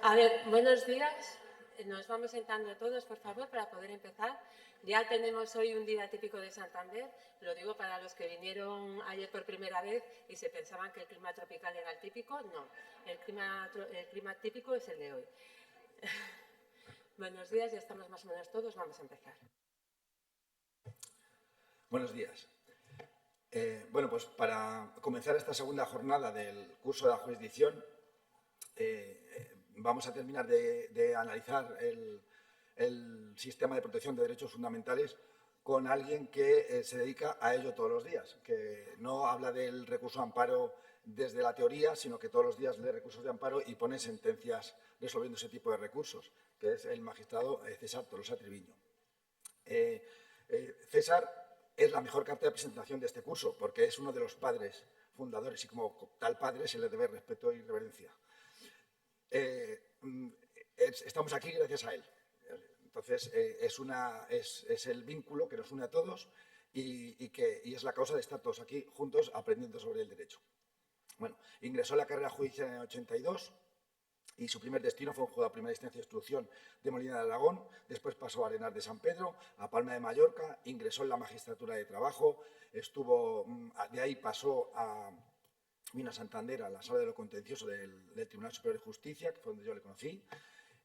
A ver, buenos días. Nos vamos sentando todos, por favor, para poder empezar. Ya tenemos hoy un día típico de Santander. Lo digo para los que vinieron ayer por primera vez y se pensaban que el clima tropical era el típico. No, el clima típico es el de hoy. Buenos días, ya estamos más o menos todos. Vamos a empezar. Buenos días. Bueno, pues para comenzar esta segunda jornada del curso de la jurisdicción, vamos a terminar de analizar el sistema de protección de derechos fundamentales con alguien que se dedica a ello todos los días, que no habla del recurso de amparo desde la teoría, sino que todos los días lee recursos de amparo y pone sentencias resolviendo ese tipo de recursos, que es el magistrado César Tolosa Triviño. César es la mejor carta de presentación de este curso, porque es uno de los padres fundadores y como tal padre se le debe respeto y reverencia. Estamos aquí gracias a él. Entonces, es el vínculo que nos une a todos y es la causa de estar todos aquí juntos aprendiendo sobre el derecho. Bueno, ingresó a la carrera judicial en el 82 y su primer destino fue un juzgado de primera instancia de instrucción de Molina de Aragón, después pasó a Arenal de San Pedro, a Palma de Mallorca, ingresó en la magistratura de trabajo, de ahí vino a Santander, a la sala de lo contencioso del Tribunal Superior de Justicia, que fue donde yo le conocí,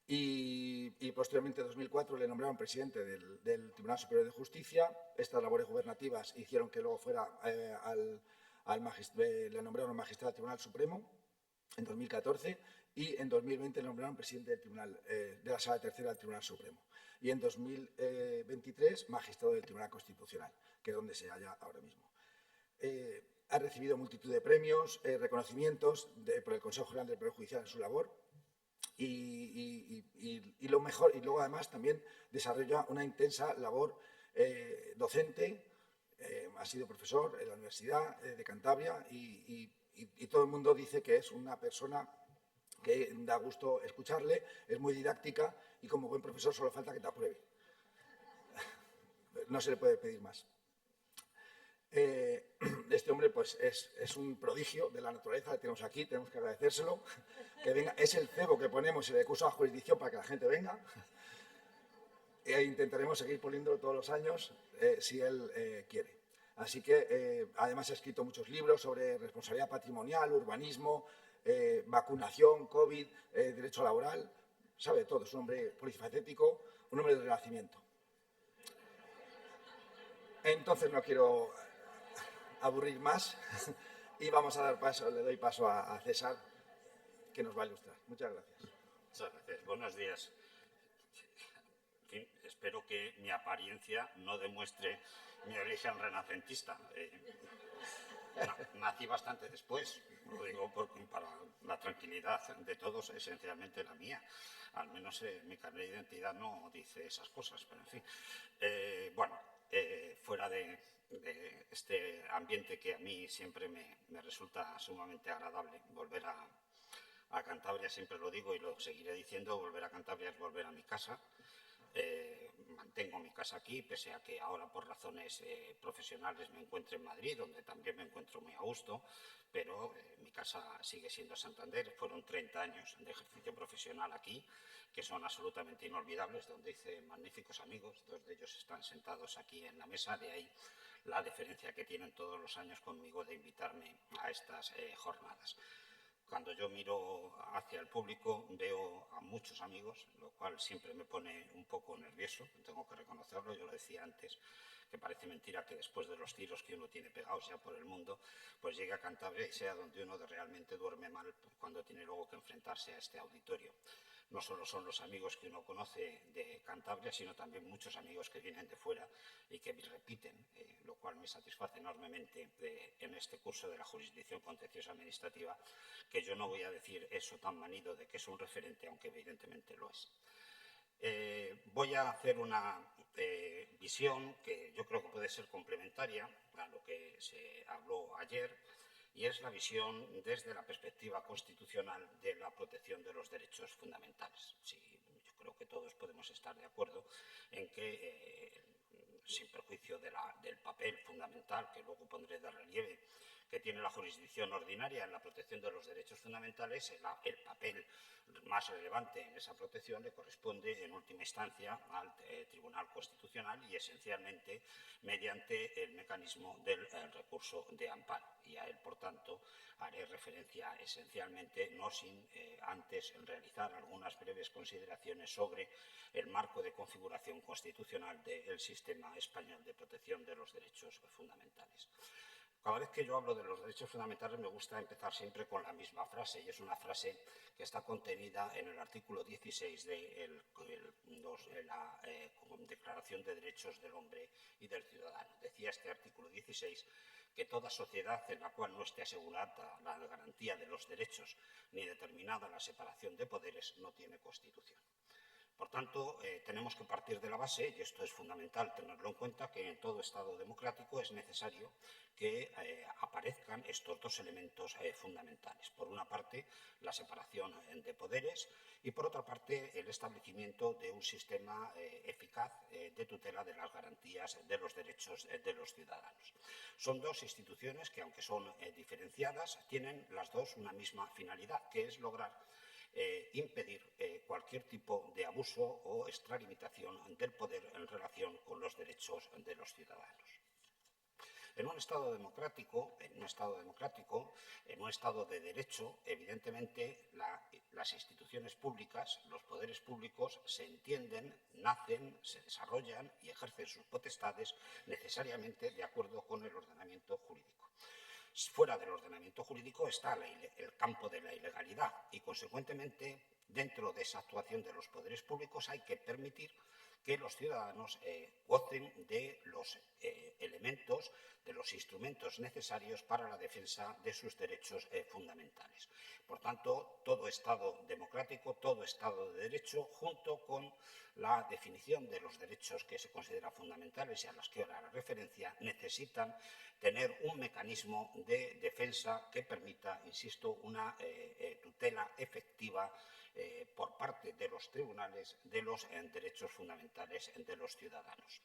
y posteriormente en 2004 le nombraron presidente del Tribunal Superior de Justicia. Estas labores gubernativas hicieron que luego fuera le nombraron magistrado del Tribunal Supremo en 2014 y en 2020 le nombraron presidente del tribunal, de la Sala Tercera del Tribunal Supremo. Y en 2023 magistrado del Tribunal Constitucional, que es donde se halla ahora mismo. Ha recibido multitud de premios, reconocimientos por el Consejo General del Poder Judicial en su labor y lo mejor, y luego además también desarrolla una intensa labor docente. Ha sido profesor en la Universidad de Cantabria y todo el mundo dice que es una persona que da gusto escucharle, es muy didáctica y como buen profesor solo falta que te apruebe. No se le puede pedir más. Este hombre pues es un prodigio de la naturaleza, le tenemos aquí, tenemos que agradecérselo, que venga, es el cebo que ponemos en el curso de jurisdicción para que la gente venga. Intentaremos seguir poniéndolo todos los años si él quiere. Así que además ha escrito muchos libros sobre responsabilidad patrimonial, urbanismo, vacunación, COVID, derecho laboral, sabe todo, es un hombre polifacético, un hombre del Renacimiento. Entonces no quiero aburrir más y vamos a dar paso, le doy paso a César, que nos va a ilustrar. Muchas gracias. Muchas gracias. Buenos días. En fin, espero que mi apariencia no demuestre mi origen renacentista. Nací bastante después, lo digo para la tranquilidad de todos, esencialmente la mía. Al menos mi carnet de identidad no dice esas cosas, pero en fin. Fuera de este ambiente que a mí siempre me resulta sumamente agradable, volver a Cantabria, siempre lo digo y lo seguiré diciendo, volver a Cantabria es volver a mi casa. Mantengo mi casa aquí, pese a que ahora por razones profesionales me encuentro en Madrid, donde también me encuentro muy a gusto, pero mi casa sigue siendo Santander. Fueron 30 años de ejercicio profesional aquí, que son absolutamente inolvidables, donde hice magníficos amigos, dos de ellos están sentados aquí en la mesa, de ahí la deferencia que tienen todos los años conmigo de invitarme a estas jornadas. Cuando yo miro hacia el público veo a muchos amigos, lo cual siempre me pone un poco nervioso, tengo que reconocerlo. Yo lo decía antes, que parece mentira que después de los tiros que uno tiene pegados ya por el mundo, pues llegue a Cantabria y sea donde uno realmente duerme mal cuando tiene luego que enfrentarse a este auditorio. No solo son los amigos que uno conoce de Cantabria, sino también muchos amigos que vienen de fuera y que repiten, lo cual me satisface enormemente en este curso de la jurisdicción contenciosa administrativa, que yo no voy a decir eso tan manido de que es un referente, aunque evidentemente lo es. Voy a hacer una visión que yo creo que puede ser complementaria a lo que se habló ayer, y es la visión desde la perspectiva constitucional de la protección de los derechos fundamentales. Sí, yo creo que todos podemos estar de acuerdo en que, sin perjuicio del papel fundamental que luego pondré de relieve que tiene la jurisdicción ordinaria en la protección de los derechos fundamentales, el papel más relevante en esa protección le corresponde en última instancia al Tribunal Constitucional y esencialmente mediante el mecanismo del recurso de amparo. Y a él, por tanto, haré referencia esencialmente, no sin antes realizar algunas breves consideraciones sobre el marco de configuración constitucional del sistema español de protección de los derechos fundamentales. Cada vez que yo hablo de los derechos fundamentales me gusta empezar siempre con la misma frase, y es una frase que está contenida en el artículo 16 de la Declaración de Derechos del Hombre y del Ciudadano. Decía este artículo 16 que toda sociedad en la cual no esté asegurada la garantía de los derechos ni determinada la separación de poderes no tiene Constitución. Por tanto, tenemos que partir de la base, y esto es fundamental tenerlo en cuenta, que en todo Estado democrático es necesario que aparezcan estos dos elementos fundamentales. Por una parte, la separación de poderes y, por otra parte, el establecimiento de un sistema eficaz de tutela de las garantías de los derechos de los ciudadanos. Son dos instituciones que, aunque son diferenciadas, tienen las dos una misma finalidad, que es lograr impedir cualquier tipo de abuso o extralimitación del poder en relación con los derechos de los ciudadanos. En un Estado democrático, en un Estado de derecho, evidentemente las instituciones públicas, los poderes públicos se entienden, nacen, se desarrollan y ejercen sus potestades necesariamente de acuerdo con el ordenamiento jurídico. Fuera del ordenamiento jurídico está el campo de la ilegalidad y, consecuentemente, dentro de esa actuación de los poderes públicos hay que permitir que los ciudadanos gocen de los elementos, de los instrumentos necesarios para la defensa de sus derechos fundamentales. Por tanto, todo Estado democrático, todo Estado de derecho, junto con la definición de los derechos que se consideran fundamentales y a los que ahora la referencia, necesitan tener un mecanismo de defensa que permita, insisto, una tutela efectiva por parte de los tribunales de los derechos fundamentales de los ciudadanos.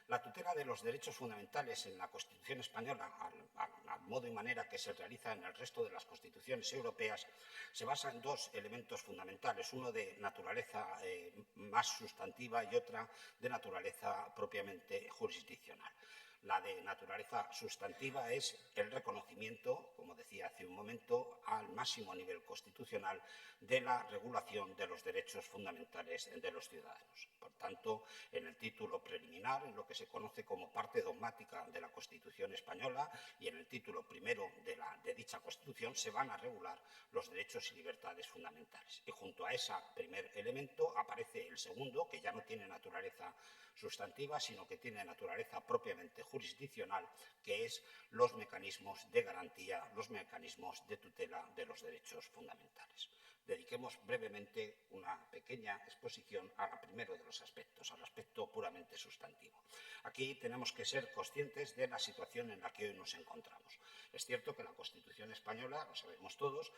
La tutela de los derechos fundamentales en la Constitución española, al modo y manera que se realiza en el resto de las constituciones europeas, se basa en dos elementos fundamentales, uno de naturaleza más sustantiva y otra de naturaleza propiamente jurisdiccional. La de naturaleza sustantiva es el reconocimiento, como decía hace un momento, al máximo nivel constitucional de la regulación de los derechos fundamentales de los ciudadanos. Por tanto, en el título preliminar, en lo que se conoce como parte dogmática de la Constitución española y en el título primero de dicha Constitución, se van a regular los derechos y libertades fundamentales. Y junto a ese primer elemento aparece el segundo, que ya no tiene naturaleza sustantiva, sino que tiene naturaleza propiamente jurisdiccional, que es los mecanismos de garantía, los mecanismos de tutela de los derechos fundamentales. Dediquemos brevemente una pequeña exposición al primero de los aspectos, al aspecto puramente sustantivo. Aquí tenemos que ser conscientes de la situación en la que hoy nos encontramos. Es cierto que la Constitución española, lo sabemos todos,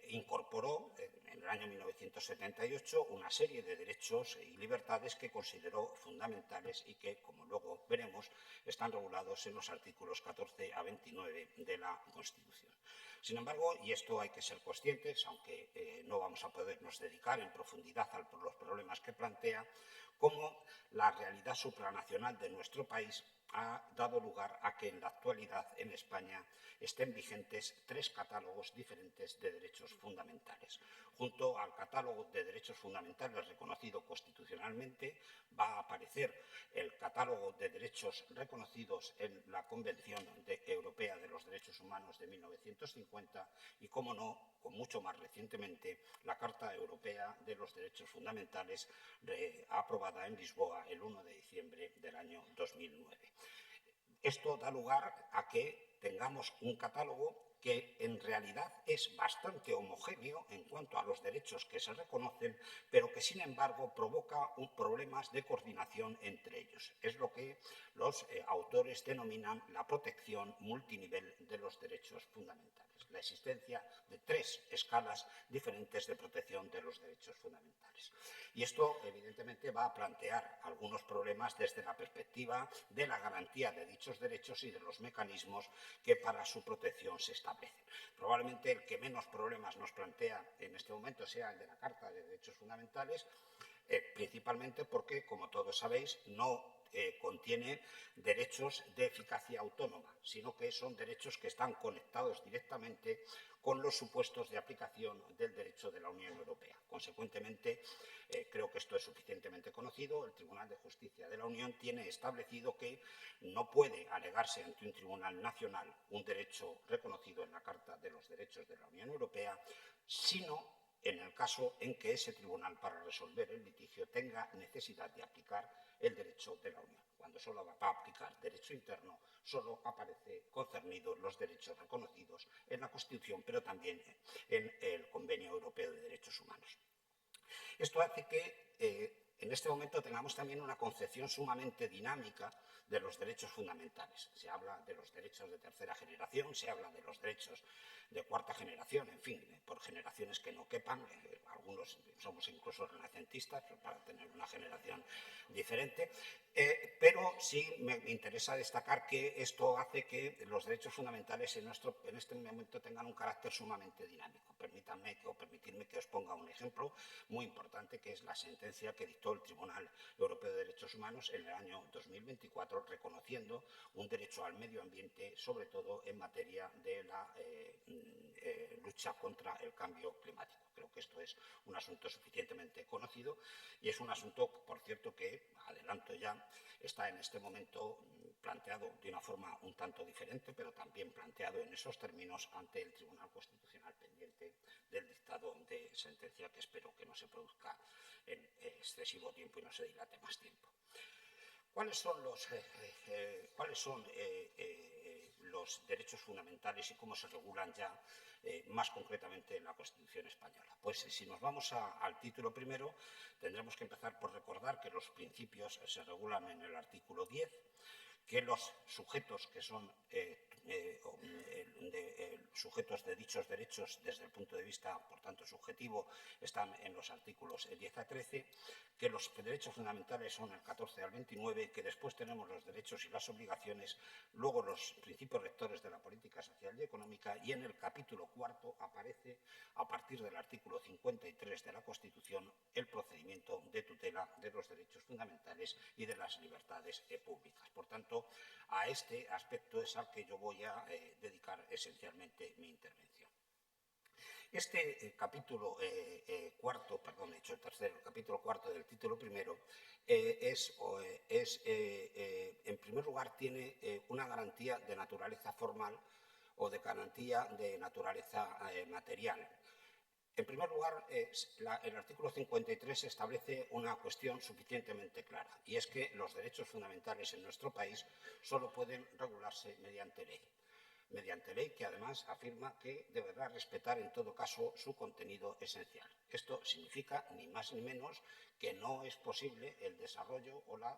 incorporó en el año 1978 una serie de derechos y libertades que consideró fundamentales y que, como luego veremos, están regulados en los artículos 14 a 29 de la Constitución. Sin embargo, y esto hay que ser conscientes, aunque no vamos a podernos dedicar en profundidad a los problemas que plantea, como la realidad supranacional de nuestro país ha dado lugar a que en la actualidad en España estén vigentes tres catálogos diferentes de derechos fundamentales. Junto al catálogo de derechos fundamentales reconocido constitucionalmente va a aparecer el catálogo de derechos reconocidos en la Convención Europea de los Derechos Humanos de 1950 y, como no, con mucho más recientemente, la Carta Europea de los Derechos Fundamentales aprobada en Lisboa el 1 de diciembre del año 2009. Esto da lugar a que tengamos un catálogo que en realidad es bastante homogéneo en cuanto a los derechos que se reconocen, pero que sin embargo provoca problemas de coordinación entre ellos. Es lo que los autores denominan la protección multinivel de los derechos fundamentales, la existencia de 3 escalas diferentes de protección de los derechos fundamentales. Y esto, evidentemente, va a plantear algunos problemas desde la perspectiva de la garantía de dichos derechos y de los mecanismos que para su protección se establecen. Probablemente el que menos problemas nos plantea en este momento sea el de la Carta de Derechos Fundamentales, principalmente porque, como todos sabéis, no contiene derechos de eficacia autónoma, sino que son derechos que están conectados directamente con los supuestos de aplicación del derecho de la Unión Europea. Consecuentemente, creo que esto es suficientemente conocido. El Tribunal de Justicia de la Unión tiene establecido que no puede alegarse ante un tribunal nacional un derecho reconocido en la Carta de los Derechos de la Unión Europea, sino en el caso en que ese tribunal, para resolver el litigio, tenga necesidad de aplicar el derecho de la Unión. Cuando solo va a aplicar derecho interno, solo aparece concernidos los derechos reconocidos en la Constitución, pero también en el Convenio Europeo de Derechos Humanos. Esto hace que en este momento tengamos también una concepción sumamente dinámica de los derechos fundamentales. Se habla de los derechos de tercera generación, se habla de los derechos de cuarta generación, en fin, por generaciones que no quepan. Algunos somos incluso renacentistas para tener una generación diferente, pero sí me interesa destacar que esto hace que los derechos fundamentales en este momento tengan un carácter sumamente dinámico. Permitidme que os ponga un ejemplo muy importante, que es la sentencia que dictó el Tribunal Europeo de Derechos Humanos en el año 2024, reconociendo un derecho al medio ambiente, sobre todo en materia de la lucha contra el cambio climático. Creo que esto es un asunto suficientemente conocido y es un asunto, por cierto, que, adelanto ya, está en este momento planteado de una forma un tanto diferente, pero también planteado en esos términos ante el Tribunal Constitucional, pendiente del dictado de sentencia, que espero que no se produzca en excesivo tiempo y no se dilate más tiempo. ¿Cuáles son los derechos fundamentales y cómo se regulan ya más concretamente en la Constitución española? Pues si nos vamos al título primero, tendremos que empezar por recordar que los principios se regulan en el artículo 10, que los sujetos que son sujetos de dichos derechos desde el punto de vista, por tanto, subjetivo, están en los artículos 10 a 13, que los derechos fundamentales son el 14 al 29, que después tenemos los derechos y las obligaciones, luego los principios rectores de la política social y económica, y en el capítulo cuarto aparece, a partir del artículo 53 de la Constitución, el procedimiento de tutela de los derechos fundamentales y de las libertades públicas. Por tanto, a este aspecto es al que yo voy a dedicar esencialmente mi intervención. Este capítulo cuarto, perdón, he hecho el tercero, el capítulo cuarto del título primero, en primer lugar, tiene una garantía de naturaleza formal o de garantía de naturaleza material. En primer lugar, el artículo 53 establece una cuestión suficientemente clara, y es que los derechos fundamentales en nuestro país solo pueden regularse mediante ley que además afirma que deberá respetar en todo caso su contenido esencial. Esto significa ni más ni menos que no es posible el desarrollo o la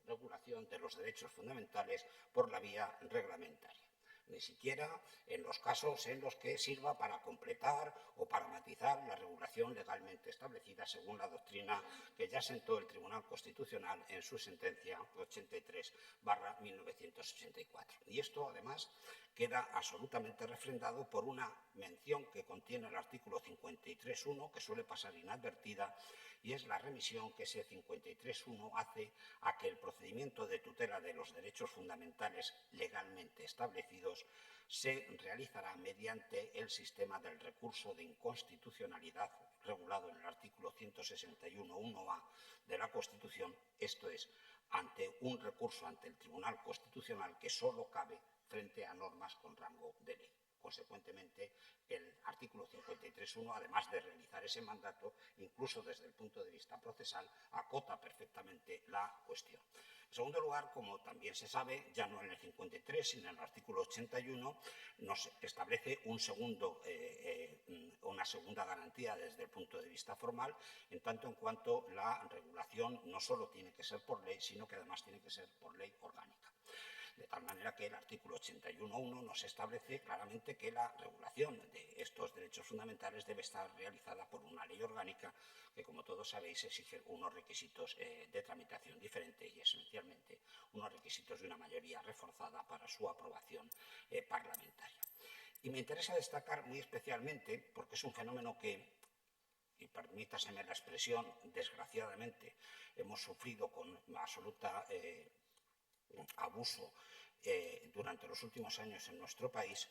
regulación de los derechos fundamentales por la vía reglamentaria, ni siquiera en los casos en los que sirva para completar o para matizar la regulación legalmente establecida según la doctrina que ya sentó el Tribunal Constitucional en su sentencia 83/1984. Y esto, además, queda absolutamente refrendado por una mención que contiene el artículo 53.1, que suele pasar inadvertida, y es la remisión que ese 53.1 hace a que el procedimiento de tutela de los derechos fundamentales legalmente establecidos se realizará mediante el sistema del recurso de inconstitucionalidad regulado en el artículo 161.1a de la Constitución, esto es, ante un recurso ante el Tribunal Constitucional que solo cabe frente a normas con rango de ley. Consecuentemente, el artículo 53.1, además de realizar ese mandato, incluso desde el punto de vista procesal, acota perfectamente la cuestión. En segundo lugar, como también se sabe, ya no en el 53, sino en el artículo 81, nos establece una segunda garantía desde el punto de vista formal, en tanto en cuanto la regulación no solo tiene que ser por ley, sino que además tiene que ser por ley orgánica. De tal manera que el artículo 81.1 nos establece claramente que la regulación de estos derechos fundamentales debe estar realizada por una ley orgánica que, como todos sabéis, exige unos requisitos de tramitación diferente y, esencialmente, unos requisitos de una mayoría reforzada para su aprobación parlamentaria. Y me interesa destacar muy especialmente, porque es un fenómeno que, y permítaseme la expresión, desgraciadamente, hemos sufrido con absoluta abuso durante los últimos años en nuestro país,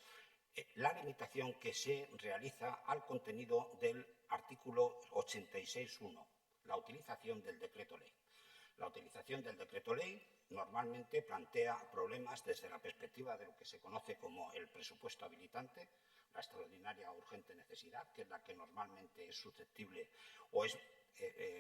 la limitación que se realiza al contenido del artículo 86.1, la utilización del decreto ley. La utilización del decreto ley normalmente plantea problemas desde la perspectiva de lo que se conoce como el presupuesto habilitante, la extraordinaria o urgente necesidad, que es la que normalmente es susceptible o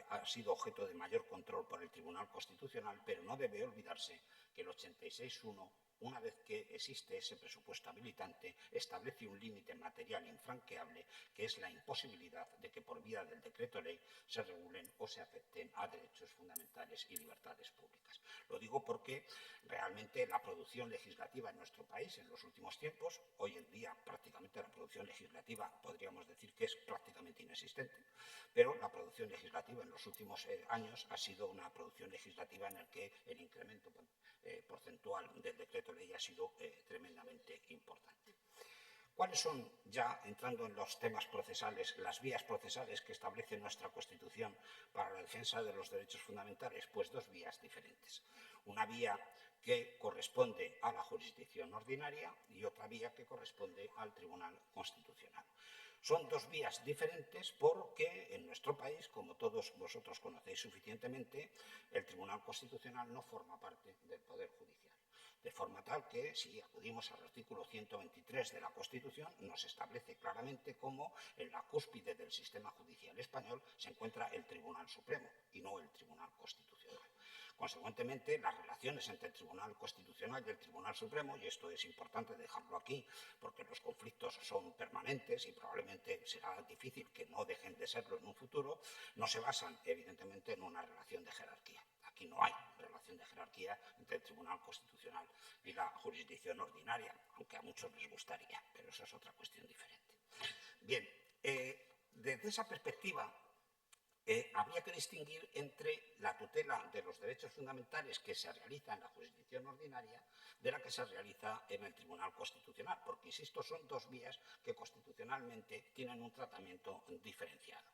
ha sido objeto de mayor control por el Tribunal Constitucional, pero no debe olvidarse que el 86.1, una vez que existe ese presupuesto habilitante, establece un límite material infranqueable, que es la imposibilidad de que por vía del decreto ley se regulen o se afecten a derechos fundamentales y libertades públicas. Lo digo porque realmente la producción legislativa en nuestro país en los últimos tiempos, hoy en día prácticamente la producción legislativa podríamos decir que es prácticamente inexistente, pero la producción legislativa en los últimos años ha sido una producción legislativa en la que el incremento porcentual del decreto ley ha sido tremendamente importante. ¿Cuáles son, ya entrando en los temas procesales, las vías procesales que establece nuestra Constitución para la defensa de los derechos fundamentales? Pues dos vías diferentes. Una vía que corresponde a la jurisdicción ordinaria y otra vía que corresponde al Tribunal Constitucional. Son dos vías diferentes porque en nuestro país, como todos vosotros conocéis suficientemente, el Tribunal Constitucional no forma parte del Poder Judicial. De forma tal que, si acudimos al artículo 123 de la Constitución, nos establece claramente cómo en la cúspide del sistema judicial español se encuentra el Tribunal Supremo y no el Tribunal Constitucional. Consecuentemente, las relaciones entre el Tribunal Constitucional y el Tribunal Supremo, y esto es importante dejarlo aquí porque los conflictos son permanentes y probablemente será difícil que no dejen de serlo en un futuro, no se basan evidentemente en una relación de jerarquía. Aquí no hay relación de jerarquía entre el Tribunal Constitucional y la jurisdicción ordinaria, aunque a muchos les gustaría, pero eso es otra cuestión diferente. Bien, desde esa perspectiva, habría que distinguir entre la tutela de los derechos fundamentales que se realiza en la jurisdicción ordinaria de la que se realiza en el Tribunal Constitucional, porque, insisto, son dos vías que constitucionalmente tienen un tratamiento diferenciado.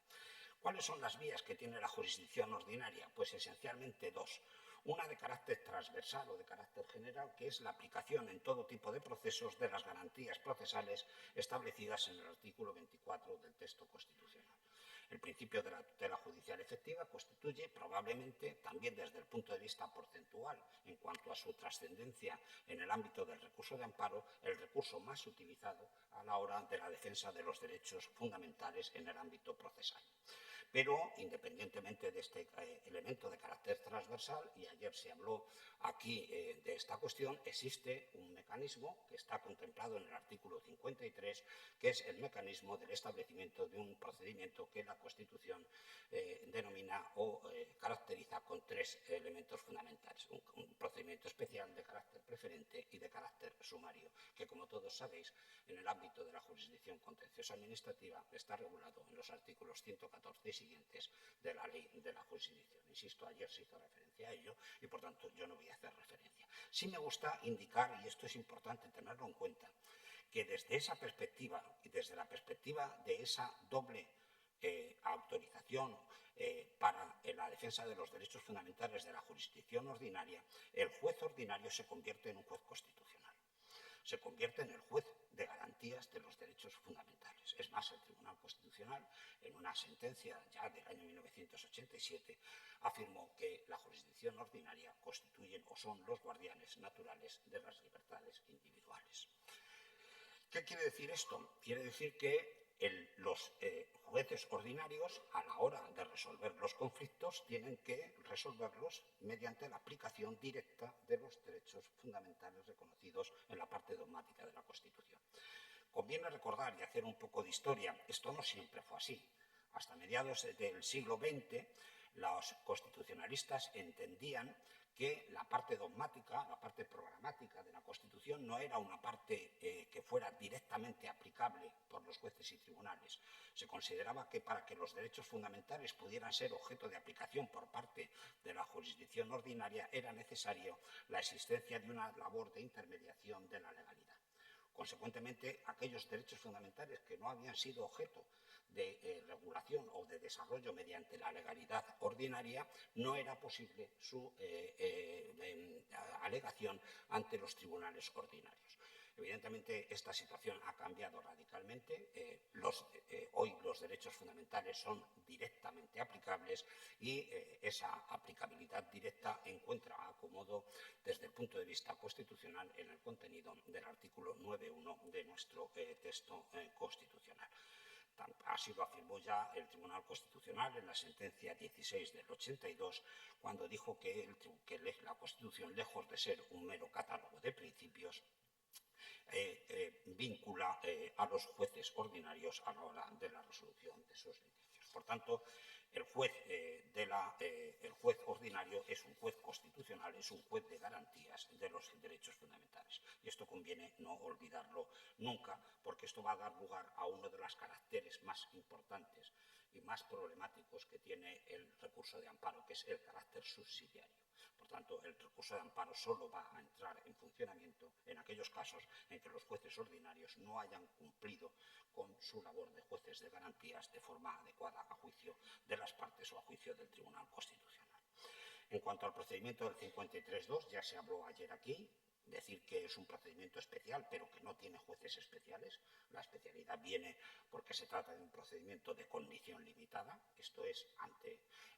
¿Cuáles son las vías que tiene la jurisdicción ordinaria? Pues esencialmente dos. Una de carácter transversal o de carácter general, que es la aplicación en todo tipo de procesos de las garantías procesales establecidas en el artículo 24 del texto constitucional. El principio de la tutela judicial efectiva constituye probablemente, también desde el punto de vista porcentual, en cuanto a su trascendencia en el ámbito del recurso de amparo, el recurso más utilizado a la hora de la defensa de los derechos fundamentales en el ámbito procesal. Pero, independientemente de este elemento de carácter transversal, y ayer se habló aquí de esta cuestión, existe un mecanismo que está contemplado en el artículo 53, que es el mecanismo del establecimiento de un procedimiento que la Constitución denomina o caracteriza con tres elementos fundamentales. Un procedimiento especial de carácter preferente y de carácter sumario, que, como todos sabéis, en el ámbito de la jurisdicción contenciosa administrativa está regulado en los artículos 114 y siguientes de la ley de la jurisdicción. Insisto, ayer se hizo referencia a ello y, por tanto, yo no voy a hacer referencia. Sí me gusta indicar, y esto es importante tenerlo en cuenta, que desde esa perspectiva y desde la perspectiva de esa doble autorización para la defensa de los derechos fundamentales de la jurisdicción ordinaria, el juez ordinario se convierte en un juez constitucional. Se convierte en el juez de garantías de los derechos fundamentales. Es más, el Tribunal Constitucional, en una sentencia ya del año 1987, afirmó que la jurisdicción ordinaria constituyen o son los guardianes naturales de las libertades individuales. ¿Qué quiere decir esto? Quiere decir que los jueces ordinarios, a la hora de resolver los conflictos, tienen que resolverlos mediante la aplicación directa de los derechos fundamentales reconocidos en la parte dogmática de la Constitución. Conviene recordar y hacer un poco de historia. Esto no siempre fue así. Hasta mediados del siglo XX, los constitucionalistas entendían que la parte dogmática, la parte programática de la Constitución no era una parte que fuera directamente aplicable por los jueces y tribunales. Se consideraba que para que los derechos fundamentales pudieran ser objeto de aplicación por parte de la jurisdicción ordinaria era necesario la existencia de una labor de intermediación de la legalidad. Consecuentemente, aquellos derechos fundamentales que no habían sido objeto de regulación o de desarrollo mediante la legalidad ordinaria, no era posible su alegación ante los tribunales ordinarios. Evidentemente, esta situación ha cambiado radicalmente. Hoy los derechos fundamentales son directamente aplicables y esa aplicabilidad directa encuentra acomodo desde el punto de vista constitucional en el contenido del artículo 9.1 de nuestro texto constitucional. Así lo afirmó ya el Tribunal Constitucional en la sentencia 16 del 82, cuando dijo que la Constitución, lejos de ser un mero catálogo de principios, vincula a los jueces ordinarios a la hora de la resolución de sus litigios. Por tanto, el juez ordinario es un juez constitucional, es un juez de garantías de los derechos fundamentales. Y esto conviene no olvidarlo nunca, porque esto va a dar lugar a uno de los caracteres más importantes y más problemáticos que tiene el recurso de amparo, que es el carácter subsidiario. Por tanto, el recurso de amparo solo va a entrar en funcionamiento en aquellos casos en que los jueces ordinarios no hayan cumplido con su labor de jueces de garantías de forma adecuada a juicio de las partes o a juicio del Tribunal Constitucional. En cuanto al procedimiento del 53.2, ya se habló ayer aquí, decir que es un procedimiento especial, pero que no tiene jueces especiales. La especialidad viene porque se trata de un procedimiento de cognición limitada. Esto es,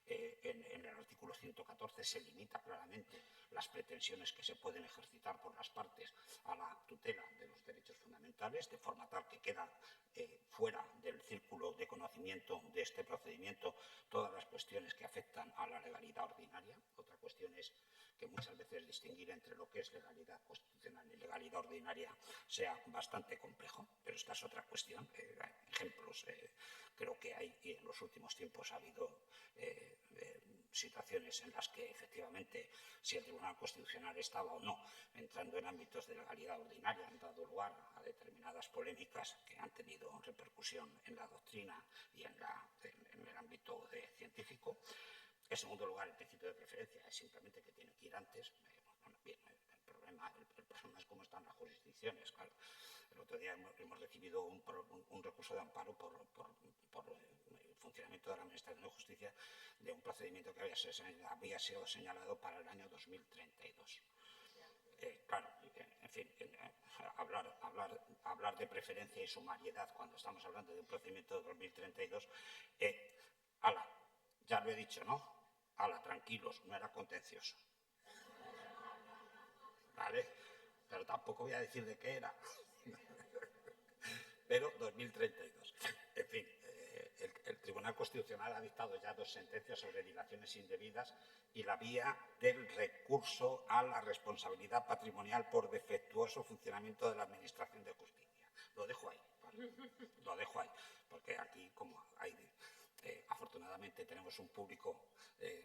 en el artículo 114 se limita claramente las pretensiones que se pueden ejercitar por las partes a la tutela de los derechos fundamentales, de forma tal que queda fuera del círculo de conocimiento de este procedimiento todas las cuestiones que afectan a la legalidad ordinaria. Otra cuestión es que muchas veces distinguir entre lo que es legalidad constitucional y legalidad ordinaria sea bastante complejo, pero esta es otra cuestión. Ejemplos, creo que hay, y en los últimos tiempos ha habido situaciones en las que efectivamente si el Tribunal Constitucional estaba o no entrando en ámbitos de legalidad ordinaria han dado lugar a determinadas polémicas que han tenido repercusión en la doctrina y en el ámbito científico. En segundo lugar, el principio de preferencia es simplemente que tiene que ir antes. El problema es cómo están las jurisdicciones. Claro. El otro día hemos recibido un recurso de amparo por el funcionamiento de la Administración de Justicia de un procedimiento que había sido señalado para el año 2032. Claro, en fin, hablar de preferencia y sumariedad cuando estamos hablando de un procedimiento de 2032, ya lo he dicho, ¿no? Tranquilos, no era contencioso. ¿Vale? Pero tampoco voy a decir de qué era. Pero 2032. En fin, el Tribunal Constitucional ha dictado ya 2 sentencias sobre dilaciones indebidas y la vía del recurso a la responsabilidad patrimonial por defectuoso funcionamiento de la Administración de Justicia. Lo dejo ahí, ¿vale? Lo dejo ahí, porque aquí, como hay... afortunadamente tenemos un público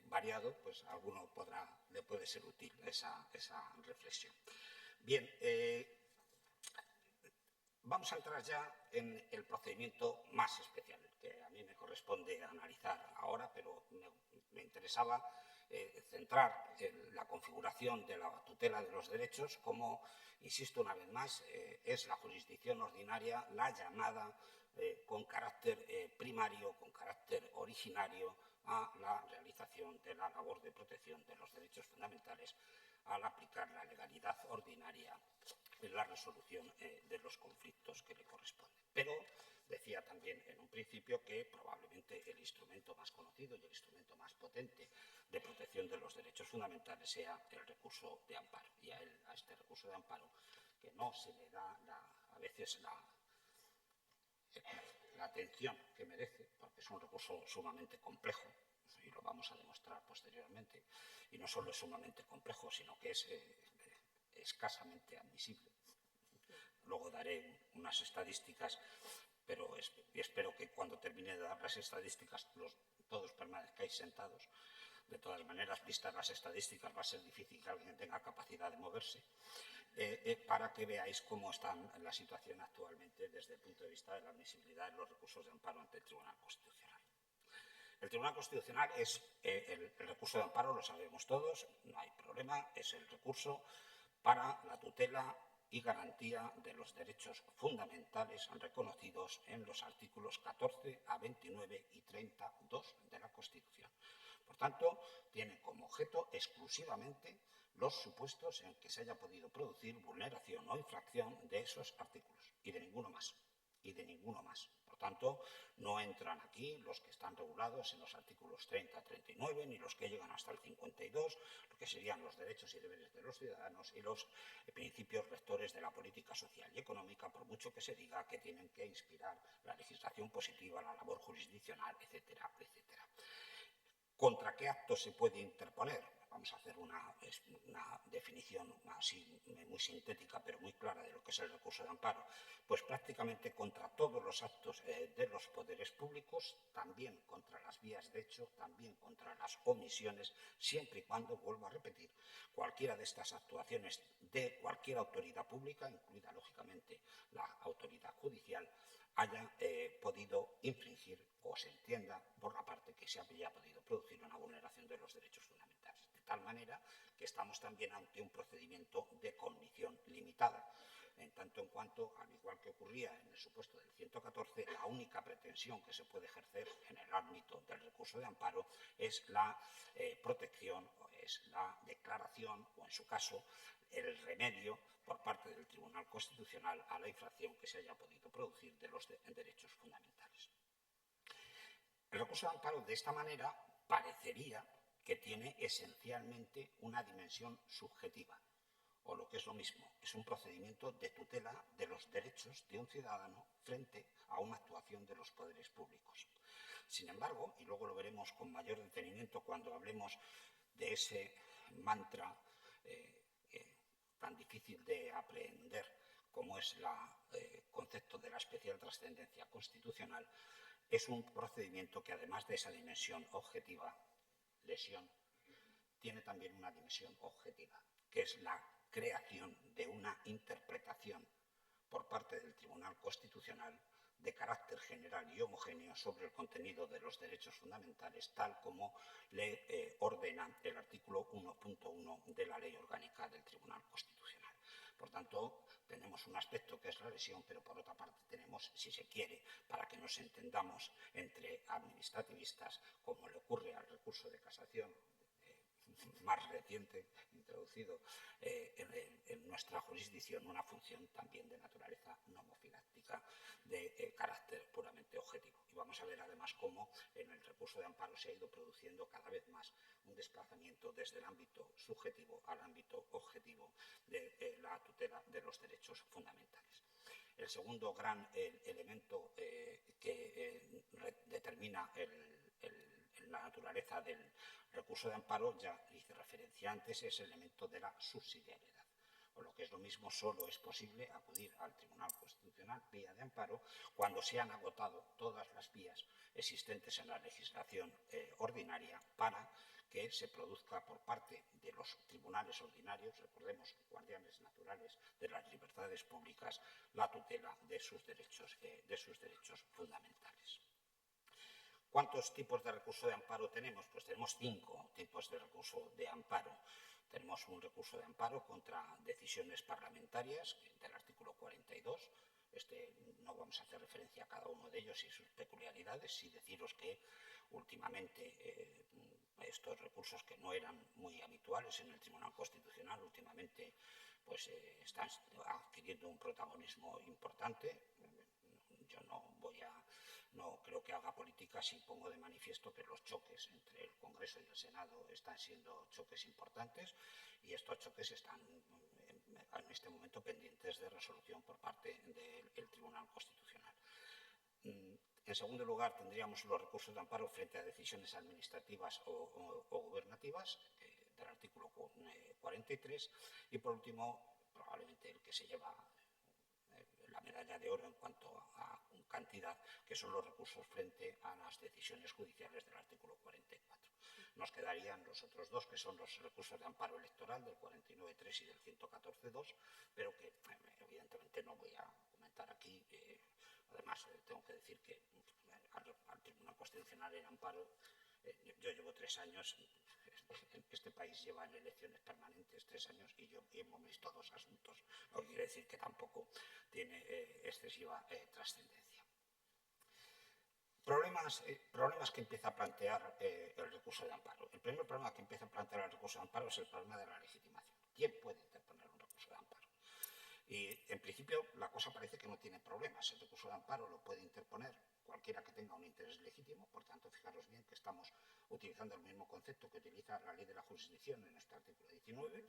variado, pues a alguno le puede ser útil esa reflexión. Bien, vamos a entrar ya en el procedimiento más especial, que a mí me corresponde analizar ahora, pero me interesaba centrar en la configuración de la tutela de los derechos como, insisto una vez más, es la jurisdicción ordinaria la llamada con carácter primario, con carácter originario, a la realización de la labor de protección de los derechos fundamentales al aplicar la legalidad ordinaria en la resolución de los conflictos que le corresponden. Pero decía también en un principio que probablemente el instrumento más conocido y el instrumento más potente de protección de los derechos fundamentales sea el recurso de amparo. Y a este recurso de amparo, que no se le da a veces la atención que merece, porque es un recurso sumamente complejo, y lo vamos a demostrar posteriormente, y no solo es sumamente complejo, sino que es escasamente admisible. Luego daré unas estadísticas, pero espero que cuando termine de dar las estadísticas todos permanezcáis sentados. De todas maneras, vistas las estadísticas, va a ser difícil que alguien tenga capacidad de moverse, para que veáis cómo está la situación actualmente desde el punto de vista de la admisibilidad de los recursos de amparo ante el Tribunal Constitucional. El Tribunal Constitucional es el recurso de amparo, lo sabemos todos, no hay problema, es el recurso para la tutela y garantía de los derechos fundamentales reconocidos en los artículos 14 a 29 y 32 de la Constitución. Por tanto, tiene como objeto exclusivamente los supuestos en que se haya podido producir vulneración o infracción de esos artículos y de ninguno más. Y de ninguno más. Por tanto, no entran aquí los que están regulados en los artículos 30 a 39, ni los que llegan hasta el 52, lo que serían los derechos y deberes de los ciudadanos y los principios rectores de la política social y económica, por mucho que se diga que tienen que inspirar la legislación positiva, la labor jurisdiccional, etcétera, etcétera. ¿Contra qué acto se puede interponer? Vamos a hacer una definición así muy sintética, pero muy clara de lo que es el recurso de amparo. Pues prácticamente contra todos los actos de los poderes públicos, también contra las vías de hecho, también contra las omisiones, siempre y cuando, vuelvo a repetir, cualquiera de estas actuaciones de cualquier autoridad pública, incluida lógicamente la autoridad judicial, haya podido infringir o se entienda por la parte que se haya podido producir una vulneración de los derechos fundamentales. De tal manera que estamos también ante un procedimiento de cognición limitada, en tanto en cuanto, al igual que ocurría en el supuesto del 114, la única pretensión que se puede ejercer en el ámbito del recurso de amparo es la protección, o es la declaración, o en su caso, el remedio por parte del Tribunal Constitucional a la infracción que se haya podido producir de los derechos fundamentales. El recurso de amparo, de esta manera, parecería que tiene esencialmente una dimensión subjetiva, o lo que es lo mismo, es un procedimiento de tutela de los derechos de un ciudadano frente a una actuación de los poderes públicos. Sin embargo, y luego lo veremos con mayor detenimiento cuando hablemos de ese mantra tan difícil de aprender como es el concepto de la especial trascendencia constitucional, es un procedimiento que, además de esa dimensión objetiva, lesión, tiene también una dimensión objetiva, que es la creación de una interpretación por parte del Tribunal Constitucional de carácter general y homogéneo sobre el contenido de los derechos fundamentales, tal como le ordena el artículo 1.1 de la Ley Orgánica del Tribunal Constitucional. Por tanto, tenemos un aspecto que es la lesión, pero por otra parte tenemos, si se quiere, para que nos entendamos entre administrativistas, como le ocurre al recurso de casación más reciente, introducido en nuestra jurisdicción, una función también de naturaleza nomofiláctica de carácter puramente objetivo. Y vamos a ver además cómo en el recurso de amparo se ha ido produciendo cada vez más un desplazamiento desde el ámbito subjetivo al ámbito objetivo de la tutela de los derechos fundamentales. El segundo gran elemento que determina la naturaleza del recurso de amparo, ya hice referencia antes, es el elemento de la subsidiariedad. O lo que es lo mismo, solo es posible acudir al Tribunal Constitucional vía de amparo cuando se han agotado todas las vías existentes en la legislación ordinaria para que se produzca por parte de los tribunales ordinarios, recordemos, guardianes naturales de las libertades públicas, la tutela de sus derechos fundamentales. ¿Cuántos tipos de recurso de amparo tenemos? Pues tenemos 5 tipos de recurso de amparo. Tenemos un recurso de amparo contra decisiones parlamentarias del artículo 42. No vamos a hacer referencia a cada uno de ellos y sus peculiaridades, sí deciros que últimamente estos recursos, que no eran muy habituales en el Tribunal Constitucional, últimamente pues están adquiriendo un protagonismo importante. Yo no creo que haga política si pongo de manifiesto que los choques entre el Congreso y el Senado están siendo choques importantes, y estos choques están en este momento pendientes de resolución por parte de En segundo lugar, tendríamos los recursos de amparo frente a decisiones administrativas o gubernativas, del artículo 43. Y, por último, probablemente el que se lleva la medalla de oro en cuanto a cantidad, que son los recursos frente a las decisiones judiciales del artículo 44. Nos quedarían los otros dos, que son los recursos de amparo electoral del 49.3 y del 114.2, pero que evidentemente no voy a comentar aquí. Además, tengo que decir que al Tribunal Constitucional en amparo, yo llevo 3 años, este país lleva en elecciones permanentes 3 años y hemos visto 2 asuntos, lo que quiere decir que tampoco tiene excesiva trascendencia. Problemas que empieza a plantear el recurso de amparo. El primer problema que empieza a plantear el recurso de amparo es el problema de la legitimación. ¿Quién puede interponer un recurso de amparo? Y, en principio, la cosa parece que no tiene problemas. El recurso de amparo lo puede interponer cualquiera que tenga un interés legítimo. Por tanto, fijaros bien que estamos utilizando el mismo concepto que utiliza la ley de la jurisdicción en nuestro artículo 19.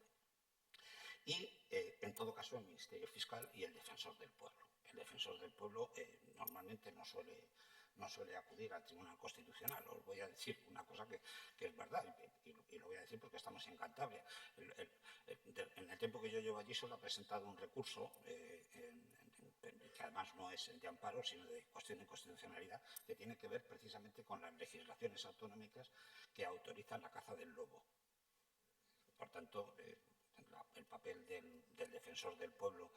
Y, en todo caso, el Ministerio Fiscal y el Defensor del Pueblo. El Defensor del Pueblo normalmente no suele acudir al Tribunal Constitucional. Os voy a decir una cosa que es verdad, y lo voy a decir porque estamos en Cantabria. En el tiempo que yo llevo allí solo ha presentado un recurso, que además no es de amparo, sino de cuestión de inconstitucionalidad, que tiene que ver precisamente con las legislaciones autonómicas que autorizan la caza del lobo. Por tanto, el papel del Defensor del Pueblo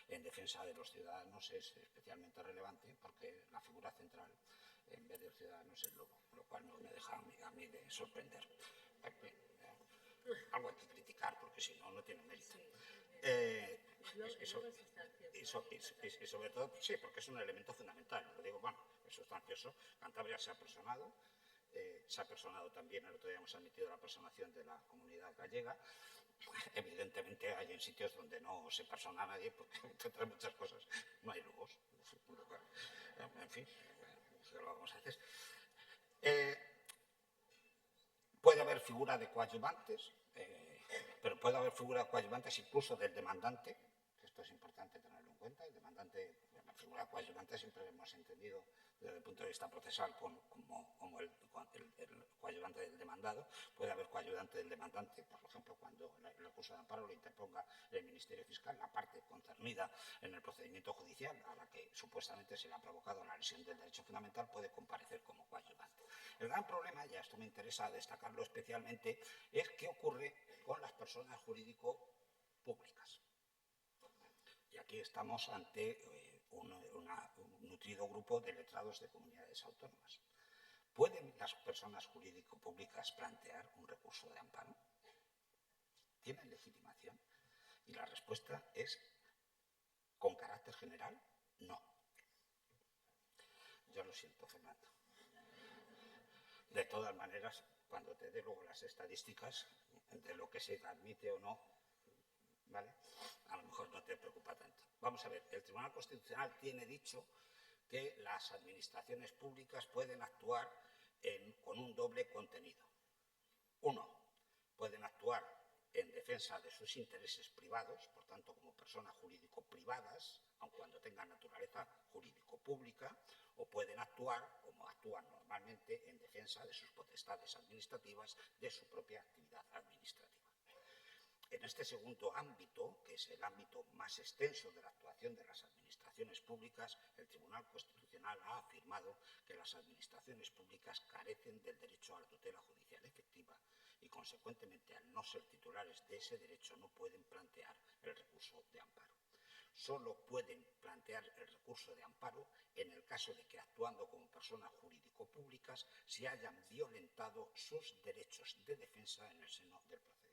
en defensa de los ciudadanos es especialmente relevante, porque la figura central, en vez del ciudadano, es el lobo, lo cual no me deja a mí de sorprender. Algo hay que criticar, porque si no, no tiene mérito. Y sobre todo, sí, porque es un elemento fundamental. Lo digo, bueno, es sustancioso. Cantabria se ha personado también. El otro día hemos admitido la personación de la comunidad gallega. Evidentemente hay en sitios donde no se persona a nadie, porque entre otras muchas cosas no hay lobos. En fin, ¿qué lo vamos a hacer? Puede haber figura de coadyuvantes, pero puede haber figura de coadyuvantes incluso del demandante, que esto es importante tenerlo en cuenta. El demandante, la figura de coadyuvante siempre hemos entendido desde el punto de vista procesal como el coadyuvante del demandado. Puede haber coadyuvante del demandante, por ejemplo, cuando el recurso de amparo lo interponga el Ministerio Fiscal, la parte concernida en el procedimiento judicial a la que supuestamente se le ha provocado la lesión del derecho fundamental, puede comparecer como coadyuvante. El gran problema, y a esto me interesa destacarlo especialmente, es qué ocurre con las personas jurídico-públicas. Y aquí estamos ante un nutrido grupo de letrados de comunidades autónomas. ¿Pueden las personas jurídico-públicas plantear un recurso de amparo? ¿Tienen legitimación? Y la respuesta es, con carácter general, no. Yo lo siento, Fernando. De todas maneras, cuando te dé luego las estadísticas de lo que se admite o no, ¿vale?, a lo mejor no te preocupa tanto. Vamos a ver, el Tribunal Constitucional tiene dicho que las administraciones públicas pueden actuar con un doble contenido. Uno, pueden actuar en defensa de sus intereses privados, por tanto, como personas jurídico-privadas, aun cuando tengan naturaleza jurídico-pública, o pueden actuar, como actúan normalmente, en defensa de sus potestades administrativas, de su propia actividad administrativa. En este segundo ámbito, que es el ámbito más extenso de la actuación de las administraciones públicas, el Tribunal Constitucional ha afirmado que las administraciones públicas carecen del derecho a la tutela judicial efectiva y, consecuentemente, al no ser titulares de ese derecho, no pueden plantear el recurso de amparo. Solo pueden plantear el recurso de amparo en el caso de que, actuando como personas jurídico-públicas, se hayan violentado sus derechos de defensa en el seno del procedimiento.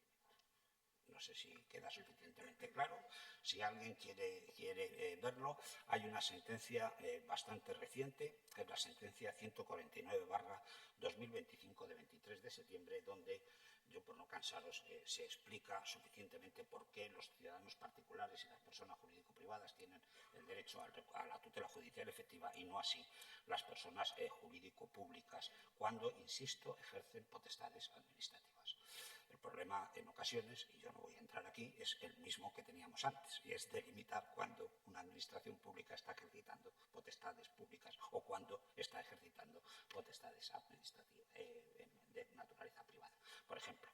No sé si queda suficientemente claro. Si alguien quiere verlo, hay una sentencia bastante reciente, que es la sentencia 149/2025 de 23 de septiembre, donde, yo por no cansaros, se explica suficientemente por qué los ciudadanos particulares y las personas jurídico-privadas tienen el derecho a la tutela judicial efectiva y no así las personas jurídico-públicas, cuando, insisto, ejercen potestades administrativas. El problema, en ocasiones, y yo no voy a entrar aquí, es el mismo que teníamos antes, y es delimitar cuándo una administración pública está ejercitando potestades públicas o cuándo está actividades administrativas de naturaleza privada. Por ejemplo,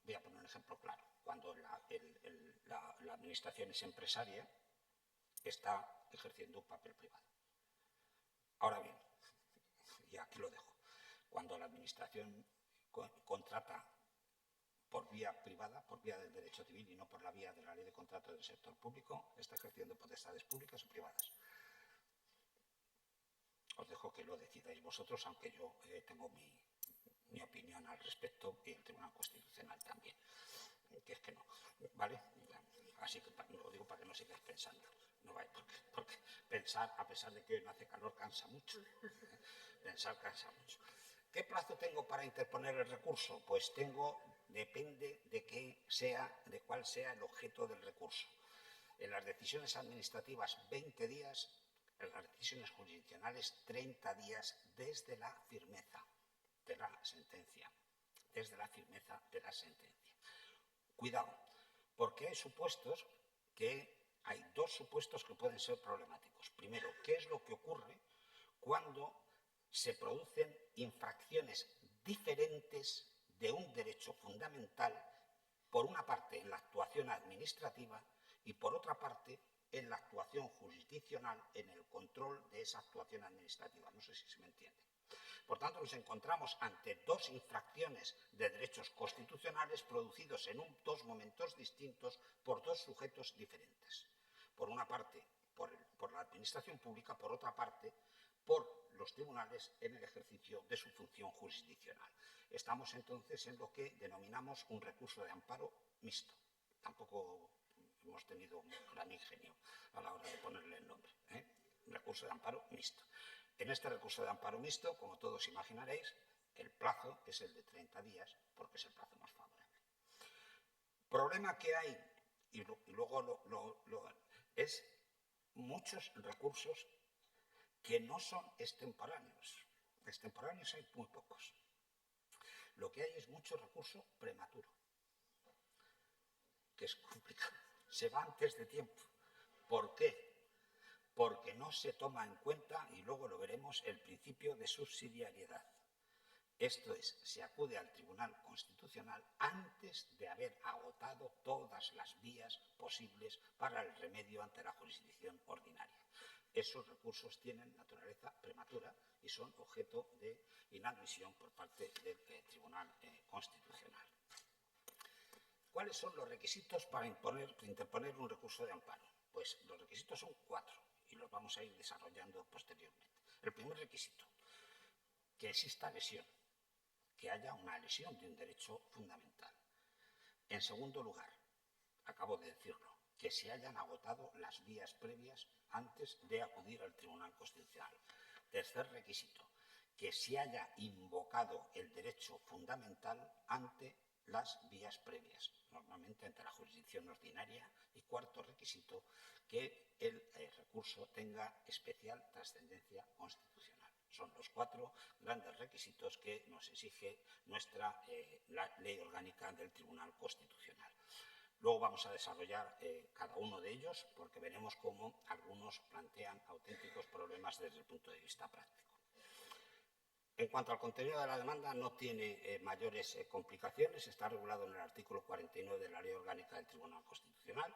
voy a poner un ejemplo claro. Cuando la administración es empresaria, está ejerciendo un papel privado. Ahora bien, y aquí lo dejo, cuando la administración contrata por vía privada, por vía del derecho civil y no por la vía de la ley de contratos del sector público, está ejerciendo potestades públicas o privadas. Os dejo que lo decidáis vosotros, aunque yo tengo mi opinión al respecto y el Tribunal Constitucional también, que es que no, ¿vale? Así que lo digo para que no sigáis pensando. No vais, porque pensar, a pesar de que hoy no hace calor, cansa mucho. Pensar cansa mucho. ¿Qué plazo tengo para interponer el recurso? Pues depende de cuál sea el objeto del recurso. En las decisiones administrativas, 20 días, en las decisiones jurisdiccionales, 30 días desde la firmeza de la sentencia. Desde la firmeza de la sentencia. Cuidado, porque hay dos supuestos que pueden ser problemáticos. Primero, ¿qué es lo que ocurre cuando se producen infracciones diferentes de un derecho fundamental, por una parte en la actuación administrativa y por otra parte en la actuación jurisdiccional, en el control de esa actuación administrativa? No sé si se me entiende. Por tanto, nos encontramos ante dos infracciones de derechos constitucionales producidos en dos momentos distintos por dos sujetos diferentes. Por una parte, por la administración pública, por otra parte, por los tribunales en el ejercicio de su función jurisdiccional. Estamos entonces en lo que denominamos un recurso de amparo mixto. Tampoco hemos tenido un gran ingenio a la hora de ponerle el nombre, ¿eh? Un recurso de amparo mixto. En este recurso de amparo mixto, como todos imaginaréis, el plazo es el de 30 días, porque es el plazo más favorable. Problema que hay, y luego es muchos recursos que no son extemporáneos. Extemporáneos hay muy pocos. Lo que hay es mucho recurso prematuro, que es complicado. Se va antes de tiempo. ¿Por qué? Porque no se toma en cuenta, y luego lo veremos, el principio de subsidiariedad. Esto es, se acude al Tribunal Constitucional antes de haber agotado todas las vías posibles para el remedio ante la jurisdicción ordinaria. Esos recursos tienen naturaleza prematura y son objeto de inadmisión por parte del Tribunal Constitucional. ¿Cuáles son los requisitos para interponer un recurso de amparo? Pues los requisitos son 4 y los vamos a ir desarrollando posteriormente. El primer requisito, que exista lesión, que haya una lesión de un derecho fundamental. En segundo lugar, acabo de decirlo, que se hayan agotado las vías previas antes de acudir al Tribunal Constitucional. Tercer requisito, que se haya invocado el derecho fundamental ante las vías previas, normalmente ante la jurisdicción ordinaria. Y cuarto requisito, que el recurso tenga especial trascendencia constitucional. Son los 4 grandes requisitos que nos exige la Ley Orgánica del Tribunal Constitucional. Luego vamos a desarrollar cada uno de ellos, porque veremos cómo algunos plantean auténticos problemas desde el punto de vista práctico. En cuanto al contenido de la demanda, no tiene mayores complicaciones. Está regulado en el artículo 49 de la Ley Orgánica del Tribunal Constitucional.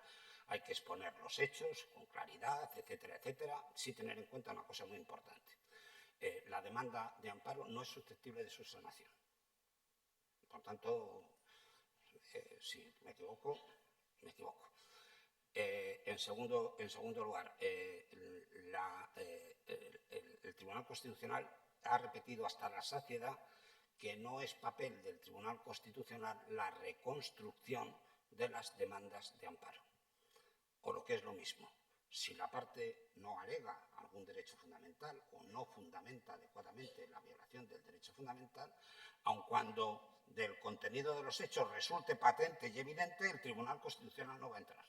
Hay que exponer los hechos con claridad, etcétera, etcétera, sin tener en cuenta una cosa muy importante. La demanda de amparo no es susceptible de subsanación. Por tanto, si me equivoco, me equivoco. En segundo lugar, el Tribunal Constitucional ha repetido hasta la saciedad que no es papel del Tribunal Constitucional la reconstrucción de las demandas de amparo. O lo que es lo mismo, si la parte no alega algún derecho fundamental o no fundamenta adecuadamente la violación del derecho fundamental, aun cuando del contenido de los hechos resulte patente y evidente, el Tribunal Constitucional no va a entrar.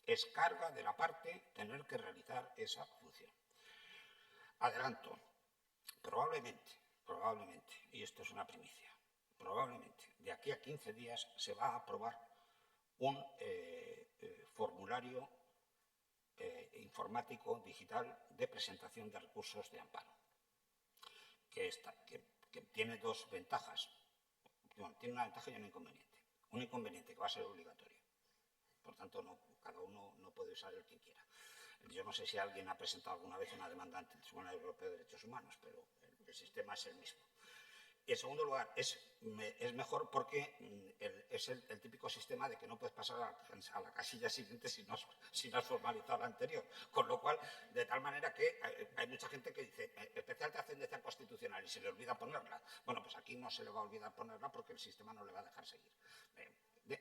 Es carga de la parte tener que realizar esa función. Adelanto, probablemente, y esto es una primicia, probablemente de aquí a 15 días se va a aprobar un formulario informático digital de presentación de recursos de amparo. que tiene dos ventajas. Bueno, tiene una ventaja y un inconveniente. Un inconveniente que va a ser obligatorio. Por tanto, cada uno no puede usar el que quiera. Yo no sé si alguien ha presentado alguna vez una demanda ante el Tribunal Europeo de Derechos Humanos, pero el sistema es el mismo. Y en segundo lugar, es mejor porque es el típico sistema de que no puedes pasar a la casilla siguiente si no has formalizado la anterior. Con lo cual, de tal manera que hay mucha gente que dice especial trascendencia constitucional y se le olvida ponerla. Bueno, pues aquí no se le va a olvidar ponerla porque el sistema no le va a dejar seguir.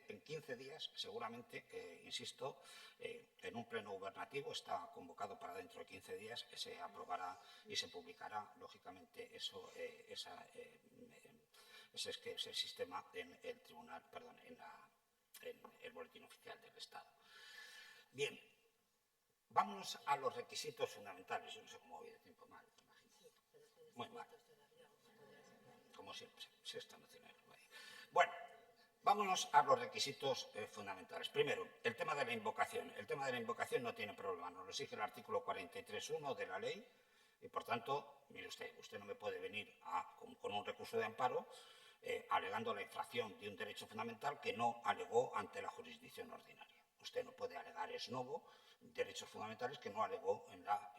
En 15 días, seguramente, insisto, en un pleno gubernativo, está convocado para dentro de 15 días, se aprobará y se publicará, lógicamente, ese sistema en el tribunal, perdón, en el boletín oficial del Estado. Bien, vámonos a los requisitos fundamentales. Yo no sé cómo voy de tiempo, mal, imagino. Muy mal. Como siempre, sexta nacional. Bueno. Vámonos a los requisitos fundamentales. Primero, el tema de la invocación. El tema de la invocación no tiene problema, nos lo exige el artículo 43.1 de la ley y, por tanto, mire usted no me puede venir con un recurso de amparo alegando la infracción de un derecho fundamental que no alegó ante la jurisdicción ordinaria. Usted no puede alegar ex novo derechos fundamentales que no alegó en la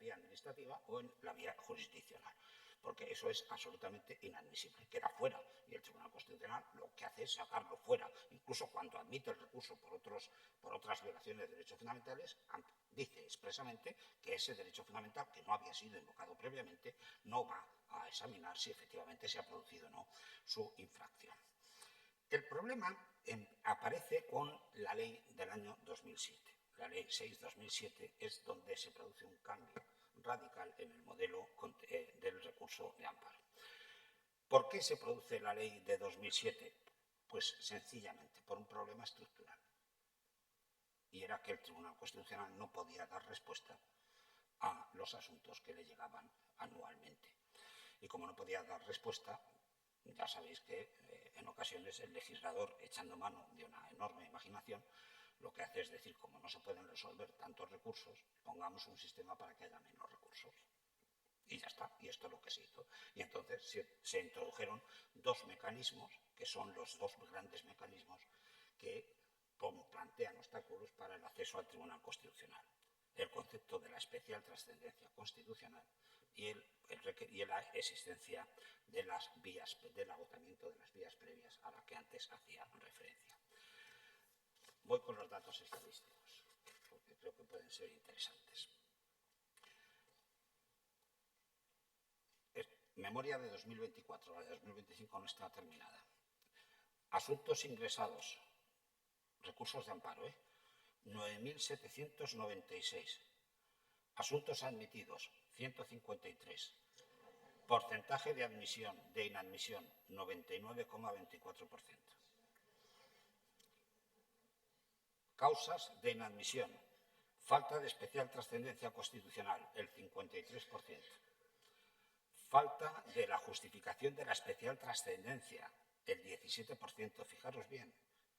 vía administrativa o en la vía jurisdiccional, porque eso es absolutamente inadmisible. Queda fuera y el Tribunal Constitucional lo que hace es sacarlo fuera. Incluso cuando admite el recurso por otras violaciones de derechos fundamentales, dice expresamente que ese derecho fundamental, que no había sido invocado previamente, no va a examinar si efectivamente se ha producido o no su infracción. El problema aparece con la ley del año 2007. La ley 6/2007 es donde se produce un cambio radical en el modelo del recurso de amparo. ¿Por qué se produce la ley de 2007? Pues sencillamente por un problema estructural. Y era que el Tribunal Constitucional no podía dar respuesta a los asuntos que le llegaban anualmente. Y como no podía dar respuesta, ya sabéis que en ocasiones el legislador, echando mano de una enorme imaginación, lo que hace es decir, como no se pueden resolver tantos recursos, pongamos un sistema para que haya menos recursos. Y ya está, y esto es lo que se hizo. Y entonces se introdujeron dos mecanismos, que son los dos grandes mecanismos que plantean obstáculos para el acceso al Tribunal Constitucional. El concepto de la especial trascendencia constitucional y la existencia de las vías, del agotamiento de las vías previas a la que antes hacía referencia. Voy con los datos estadísticos, porque creo que pueden ser interesantes. Memoria de 2024, la de 2025 no está terminada. Asuntos ingresados, recursos de amparo, 9.796. Asuntos admitidos, 153. Porcentaje de inadmisión, 99,24%. Causas de inadmisión, falta de especial trascendencia constitucional, el 53%. Falta de la justificación de la especial trascendencia, el 17%. Fijaros bien,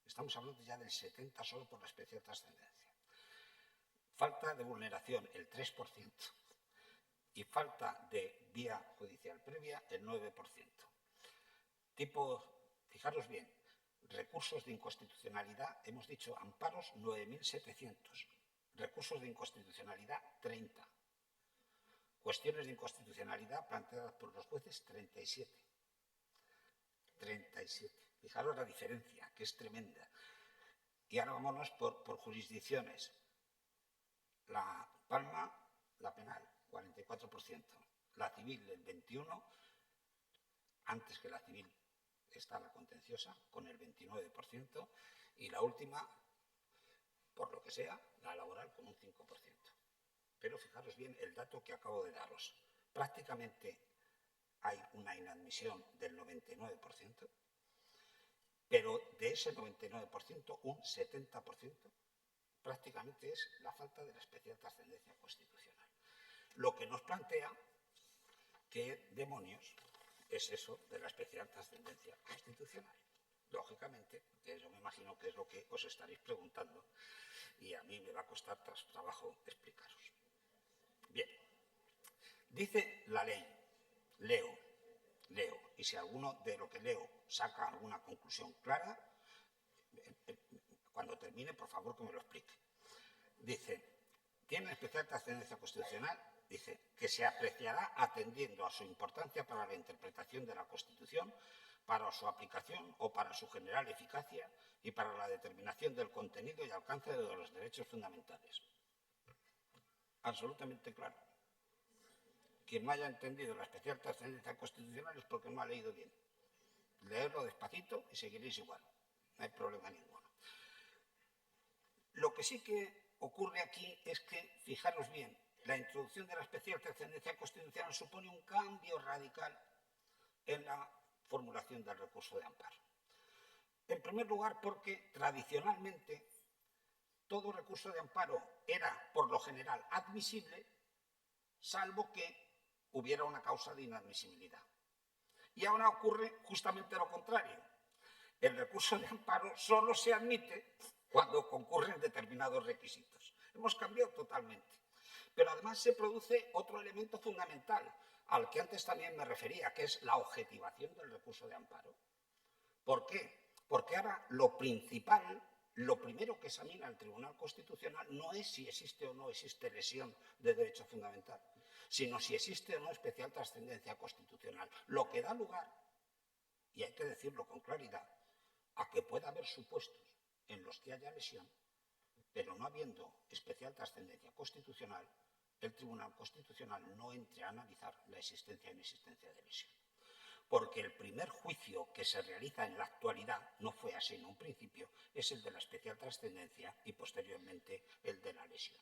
estamos hablando ya del 70% solo por la especial trascendencia. Falta de vulneración, el 3%. Y falta de vía judicial previa, el 9%. Fijaros bien, recursos de inconstitucionalidad, hemos dicho amparos 9.700, recursos de inconstitucionalidad 30, cuestiones de inconstitucionalidad planteadas por los jueces 37. Fijaros la diferencia, que es tremenda. Y ahora vámonos por jurisdicciones. La Palma, la penal, 44%. La civil, el 21%. Antes que la civil está la contenciosa, con el 29%. Y la última, por lo que sea, la laboral, con un 5%. Pero fijaros bien el dato que acabo de daros. Prácticamente hay una inadmisión del 99%, pero de ese 99%, un 70% prácticamente es la falta de la especial trascendencia constitucional. Lo que nos plantea qué demonios es eso de la especial trascendencia constitucional. Lógicamente, que yo me imagino que es lo que os estaréis preguntando y a mí me va a costar trabajo explicaros. Bien, dice la ley si alguno de lo que leo saca alguna conclusión clara, cuando termine, por favor, que me lo explique. Dice, tiene especial trascendencia constitucional, dice, que se apreciará atendiendo a su importancia para la interpretación de la Constitución, para su aplicación o para su general eficacia y para la determinación del contenido y alcance de los derechos fundamentales. Absolutamente claro. Quien no haya entendido la especial trascendencia constitucional es porque no ha leído bien. Leerlo despacito y seguiréis igual. No hay problema ninguno. Lo que sí que ocurre aquí es que, fijaros bien, la introducción de la especial trascendencia constitucional supone un cambio radical en la formulación del recurso de amparo. En primer lugar, porque tradicionalmente todo recurso de amparo era, por lo general, admisible, salvo que hubiera una causa de inadmisibilidad. Y ahora ocurre justamente lo contrario. El recurso de amparo solo se admite cuando concurren determinados requisitos. Hemos cambiado totalmente. Pero además se produce otro elemento fundamental, al que antes también me refería, que es la objetivación del recurso de amparo. ¿Por qué? Porque ahora lo principal, lo primero que examina el Tribunal Constitucional no es si existe o no existe lesión de derecho fundamental, sino si existe o no especial trascendencia constitucional. Lo que da lugar, y hay que decirlo con claridad, a que pueda haber supuestos en los que haya lesión, pero no habiendo especial trascendencia constitucional, el Tribunal Constitucional no entre a analizar la existencia o inexistencia de lesión. Porque el primer juicio que se realiza en la actualidad, no fue así en un principio, es el de la especial trascendencia y posteriormente el de la lesión.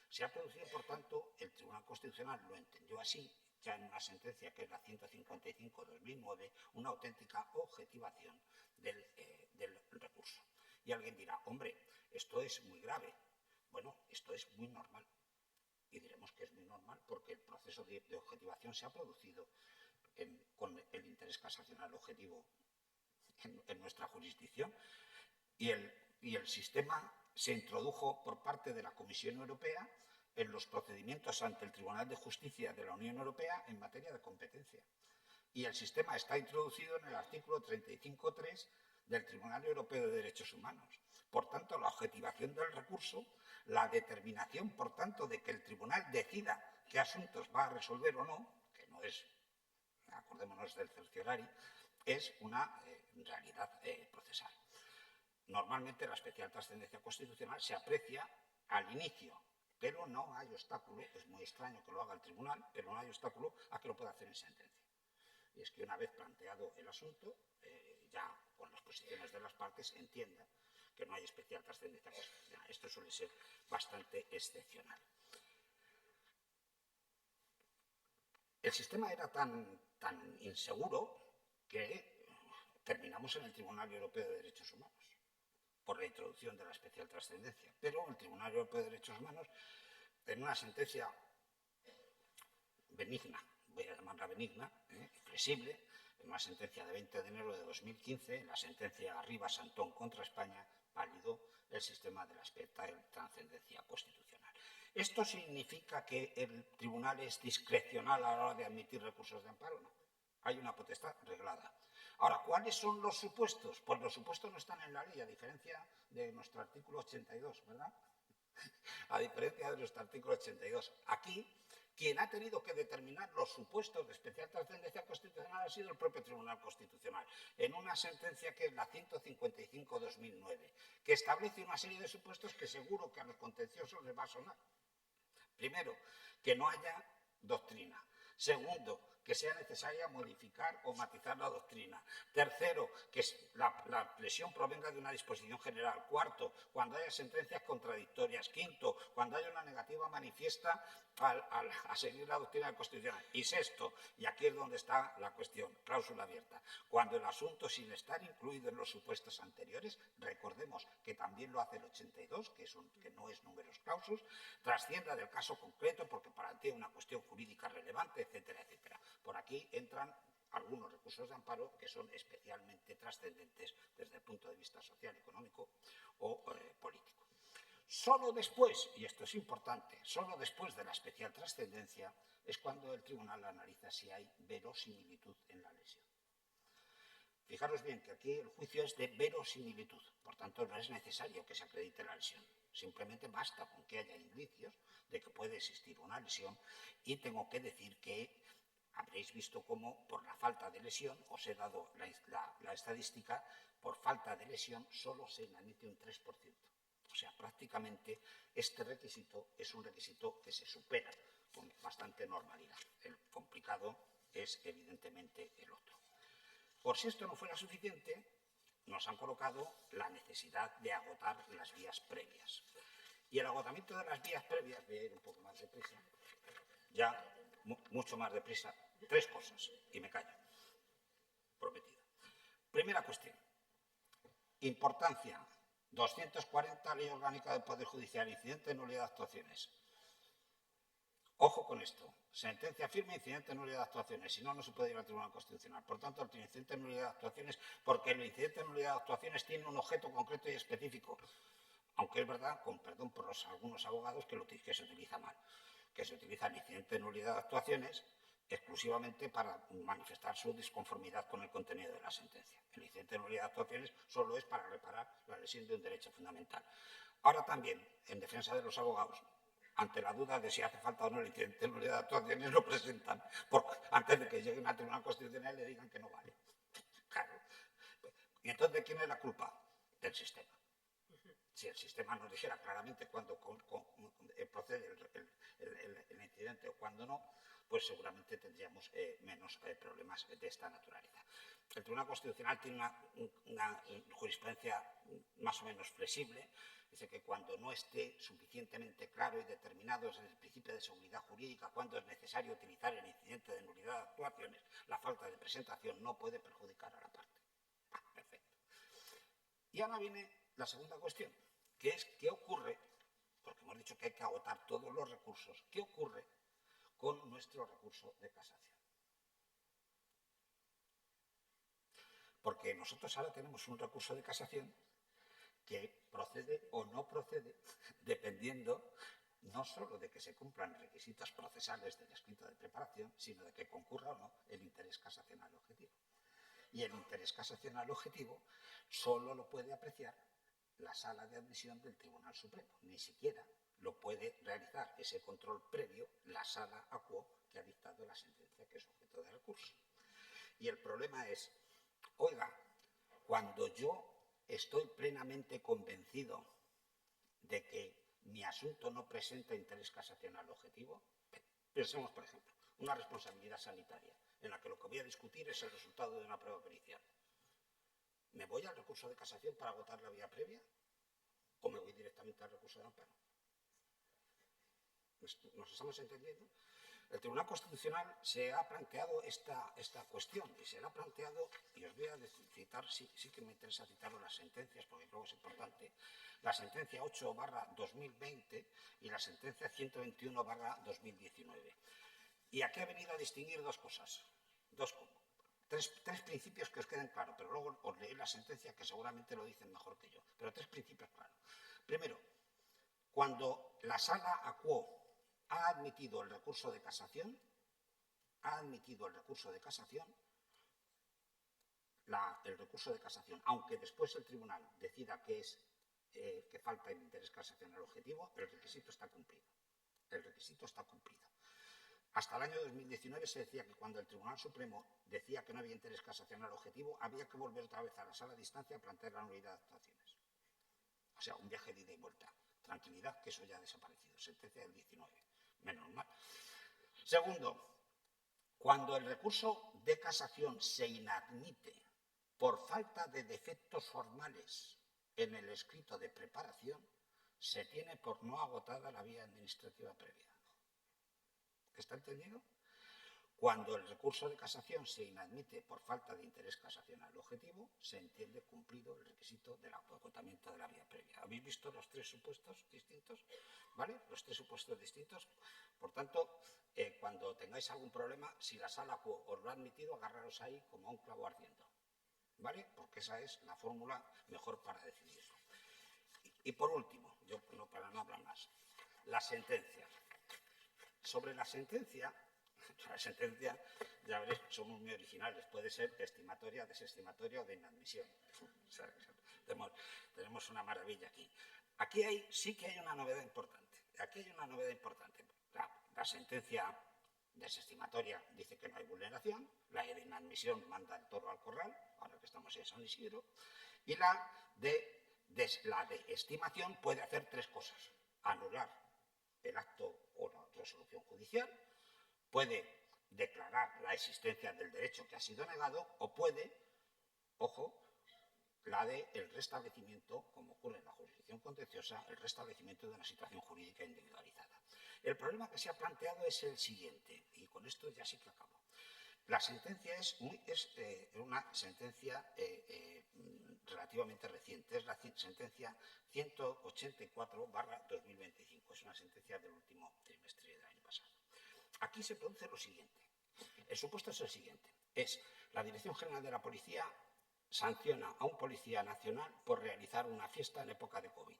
Se ha producido, por tanto, el Tribunal Constitucional lo entendió así, ya en una sentencia que es la 155/2009, una auténtica objetivación del recurso. Y alguien dirá, hombre, esto es muy grave. Bueno, esto es muy normal. Y diremos que es muy normal porque el proceso de objetivación se ha producido con el interés casacional objetivo en nuestra jurisdicción y el sistema se introdujo por parte de la Comisión Europea en los procedimientos ante el Tribunal de Justicia de la Unión Europea en materia de competencia. Y el sistema está introducido en el artículo 35.3 del Tribunal Europeo de Derechos Humanos. Por tanto, la objetivación del recurso, la determinación, por tanto, de que el tribunal decida qué asuntos va a resolver o no, que no es, acordémonos del certiorari, es una realidad procesal. Normalmente la especial trascendencia constitucional se aprecia al inicio, pero no hay obstáculo, es muy extraño que lo haga el tribunal, pero no hay obstáculo a que lo pueda hacer en sentencia. Y es que una vez planteado el asunto, ya con las posiciones de las partes, entienda que no hay especial trascendencia constitucional. Esto suele ser bastante excepcional. El sistema era tan inseguro que terminamos en el Tribunal Europeo de Derechos Humanos por la introducción de la especial trascendencia. Pero el Tribunal Europeo de Derechos Humanos, en una sentencia benigna, voy a llamarla benigna, flexible, en una sentencia de 20 de enero de 2015, en la sentencia Arribas-Antón contra España, validó el sistema de la especial trascendencia constitucional. ¿Esto significa que el tribunal es discrecional a la hora de admitir recursos de amparo? No. Hay una potestad reglada. Ahora, ¿cuáles son los supuestos? Pues los supuestos no están en la ley, a diferencia de nuestro artículo 82, ¿verdad? A diferencia de nuestro artículo 82. Aquí, quien ha tenido que determinar los supuestos de especial trascendencia constitucional ha sido el propio Tribunal Constitucional, en una sentencia que es la 155/2009, que establece una serie de supuestos que seguro que a los contenciosos les va a sonar. Primero, que no haya doctrina. Segundo, que sea necesaria modificar o matizar la doctrina. Tercero, que la lesión provenga de una disposición general. Cuarto, cuando haya sentencias contradictorias. Quinto, cuando haya una negativa manifiesta a seguir la doctrina constitucional. Y sexto, y aquí es donde está la cuestión, cláusula abierta, cuando el asunto, sin estar incluido en los supuestos anteriores, recordemos que también lo hace el 82, que no es numerus clausus, trascienda del caso concreto porque plantea una cuestión jurídica relevante, etcétera, etcétera. Por aquí entran algunos recursos de amparo que son especialmente trascendentes desde el punto de vista social, económico o político. Solo después, y esto es importante, solo después de la especial trascendencia es cuando el tribunal analiza si hay verosimilitud en la lesión. Fijaros bien que aquí el juicio es de verosimilitud, por tanto no es necesario que se acredite la lesión. Simplemente basta con que haya indicios de que puede existir una lesión y tengo que decir que habréis visto cómo por la falta de lesión, os he dado la estadística, por falta de lesión solo se inadmite un 3%. O sea, prácticamente este requisito es un requisito que se supera con bastante normalidad. El complicado es evidentemente el otro. Por si esto no fuera suficiente, nos han colocado la necesidad de agotar las vías previas. Y el agotamiento de las vías previas, voy a ir un poco más deprisa, ya mucho más deprisa, 3 cosas, y me callo, prometido. Primera cuestión, importancia, 240, Ley Orgánica del Poder Judicial, incidente de nulidad de actuaciones. Ojo con esto, sentencia firme, incidente de nulidad de actuaciones, si no, no se puede ir al Tribunal Constitucional. Por tanto, el incidente de nulidad de actuaciones, porque el incidente de nulidad de actuaciones tiene un objeto concreto y específico, aunque es verdad, con perdón por algunos abogados, que se utiliza mal, que se utiliza el incidente de nulidad de actuaciones exclusivamente para manifestar su disconformidad con el contenido de la sentencia. El incidente de nulidad de actuaciones solo es para reparar la lesión de un derecho fundamental. Ahora también, en defensa de los abogados, ante la duda de si hace falta o no el incidente de nulidad de actuaciones, lo presentan, porque antes de que lleguen al Tribunal Constitucional le digan que no vale. Claro. ¿Y entonces quién es la culpa? Del sistema. Si el sistema nos dijera claramente cuándo procede el incidente o cuándo no, pues seguramente tendríamos menos problemas de esta naturaleza. El Tribunal Constitucional tiene una jurisprudencia más o menos flexible. Dice que cuando no esté suficientemente claro y determinado desde el principio de seguridad jurídica cuándo es necesario utilizar el incidente de nulidad de actuaciones, la falta de presentación no puede perjudicar a la parte. Perfecto. Y ahora viene la segunda cuestión, que es qué ocurre, porque hemos dicho que hay que agotar todos los recursos, qué ocurre con nuestro recurso de casación. Porque nosotros ahora tenemos un recurso de casación que procede o no procede dependiendo no solo de que se cumplan requisitos procesales del escrito de preparación, sino de que concurra o no el interés casacional objetivo. Y el interés casacional objetivo solo lo puede apreciar la sala de admisión del Tribunal Supremo. Ni siquiera lo puede realizar ese control previo la sala a quo que ha dictado la sentencia que es objeto de recurso. Y el problema es, oiga, cuando yo estoy plenamente convencido de que mi asunto no presenta interés casacional objetivo, pensemos, por ejemplo, una responsabilidad sanitaria en la que lo que voy a discutir es el resultado de una prueba pericial. ¿Me voy al recurso de casación para agotar la vía previa o me voy directamente al recurso de amparo? ¿Nos estamos entendiendo? El Tribunal Constitucional se ha planteado esta cuestión y se la ha planteado, y os voy a citar, sí que me interesa citaros las sentencias porque creo que es importante, la sentencia 8/2020 y la sentencia 121/2019. Y aquí ha venido a distinguir dos cosas, tres principios que os queden claros, pero luego os leí la sentencia que seguramente lo dicen mejor que yo, pero 3 principios claros. Primero, cuando la sala a quo ha admitido el recurso de casación, aunque después el tribunal decida que falta el interés casacional objetivo, el requisito está cumplido. Hasta el año 2019 se decía que cuando el Tribunal Supremo decía que no había interés casacional objetivo, había que volver otra vez a la sala de instancia a plantear la nulidad de actuaciones. O sea, un viaje de ida y vuelta. Tranquilidad, que eso ya ha desaparecido. Sentencia del 19. Menos mal. Segundo, cuando el recurso de casación se inadmite por falta de defectos formales en el escrito de preparación, se tiene por no agotada la vía administrativa previa. ¿Está entendido? Cuando el recurso de casación se inadmite por falta de interés casacional objetivo, se entiende cumplido el requisito del agotamiento de la vía previa. ¿Habéis visto los 3 supuestos distintos? ¿Vale? Los 3 supuestos distintos. Por tanto, cuando tengáis algún problema, si la sala os lo ha admitido, agarraros ahí como a un clavo ardiendo. ¿Vale? Porque esa es la fórmula mejor para decidirlo. Y por último, para no hablar más, la sentencia. Sobre la sentencia Ya veréis, somos muy originales. Puede ser estimatoria, desestimatoria o de inadmisión. O sea, tenemos una maravilla aquí. Aquí sí que hay una novedad importante. Aquí hay una novedad importante. La sentencia desestimatoria dice que no hay vulneración, la de inadmisión manda el toro al corral, ahora que estamos en San Isidro, y la de estimación puede hacer tres cosas: anular el acto o la resolución judicial, puede declarar la existencia del derecho que ha sido negado o puede, ojo, la del restablecimiento, como ocurre en la jurisdicción contenciosa, el restablecimiento de una situación jurídica individualizada. El problema que se ha planteado es el siguiente, y con esto ya sí que acabo. La sentencia es una sentencia relativamente reciente, es la sentencia 184/2025, es una sentencia del último trimestre del año pasado. Aquí se produce lo siguiente. El supuesto es el siguiente. La Dirección General de la Policía sanciona a un policía nacional por realizar una fiesta en época de COVID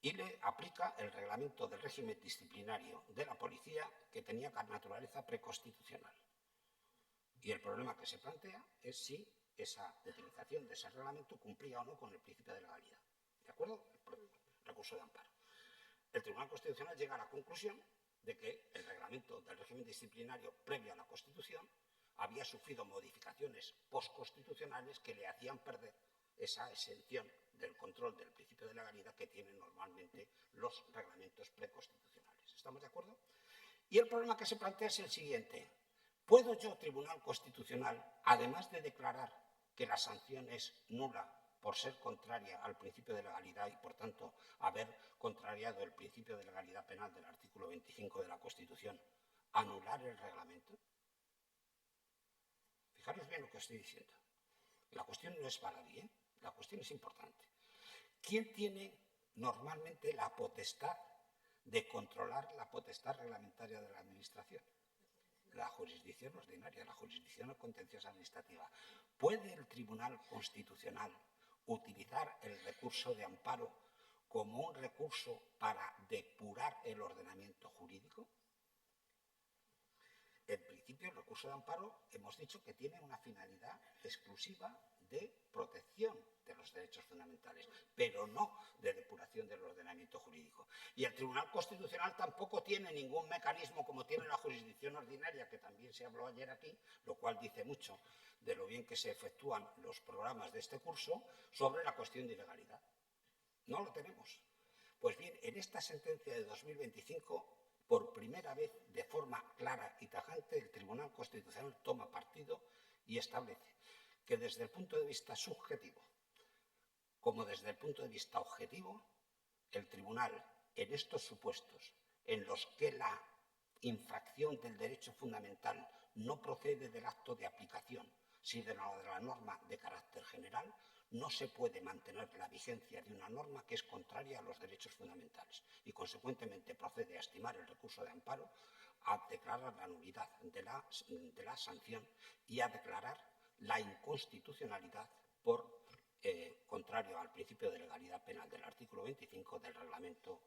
y le aplica el reglamento del régimen disciplinario de la policía que tenía naturaleza preconstitucional. Y el problema que se plantea es si esa utilización de ese reglamento cumplía o no con el principio de legalidad. ¿De acuerdo? El recurso de amparo. El Tribunal Constitucional llega a la conclusión de que el reglamento del régimen disciplinario previo a la Constitución había sufrido modificaciones postconstitucionales que le hacían perder esa exención del control del principio de legalidad que tienen normalmente los reglamentos preconstitucionales. ¿Estamos de acuerdo? Y el problema que se plantea es el siguiente. ¿Puedo yo, Tribunal Constitucional, además de declarar que la sanción es nula por ser contraria al principio de legalidad y, por tanto, haber contrariado el principio de legalidad penal del artículo 25 de la Constitución, anular el reglamento? Fijaros bien lo que estoy diciendo. La cuestión no es baladí, ¿eh? La cuestión es importante. ¿Quién tiene normalmente la potestad de controlar la potestad reglamentaria de la Administración? La jurisdicción ordinaria, la jurisdicción contenciosa administrativa. ¿Puede el Tribunal Constitucional utilizar el recurso de amparo como un recurso para depurar el ordenamiento jurídico? En principio, el recurso de amparo hemos dicho que tiene una finalidad exclusiva de protección de los derechos fundamentales, pero no de depuración del ordenamiento jurídico. Y el Tribunal Constitucional tampoco tiene ningún mecanismo como tiene la jurisdicción ordinaria, que también se habló ayer aquí, lo cual dice mucho de lo bien que se efectúan los programas de este curso, sobre la cuestión de ilegalidad. No lo tenemos. Pues bien, en esta sentencia de 2025, por primera vez, de forma clara y tajante, el Tribunal Constitucional toma partido y establece que desde el punto de vista subjetivo, como desde el punto de vista objetivo, el Tribunal, en estos supuestos en los que la infracción del derecho fundamental no procede del acto de aplicación, sino de la norma de carácter general, no se puede mantener la vigencia de una norma que es contraria a los derechos fundamentales y, consecuentemente, procede a estimar el recurso de amparo, a declarar la nulidad de la sanción y a declarar la inconstitucionalidad por contrario al principio de legalidad penal del artículo 25 del reglamento.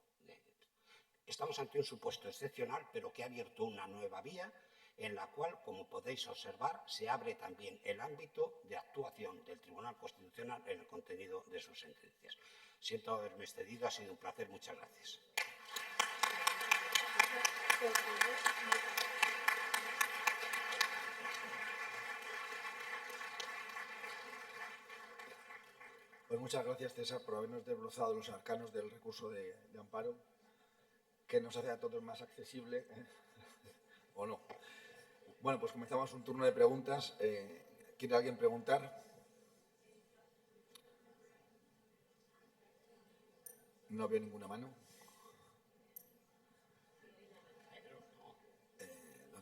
Estamos ante un supuesto excepcional, pero que ha abierto una nueva vía en la cual, como podéis observar, se abre también el ámbito de actuación del Tribunal Constitucional en el contenido de sus sentencias. Siento haberme excedido, ha sido un placer, muchas gracias. Pues muchas gracias, César, por habernos desbrozado los arcanos del recurso de amparo, que nos hace a todos más accesible, ¿eh? ¿O no? Bueno, pues comenzamos un turno de preguntas. ¿Quiere alguien preguntar? No veo ninguna mano.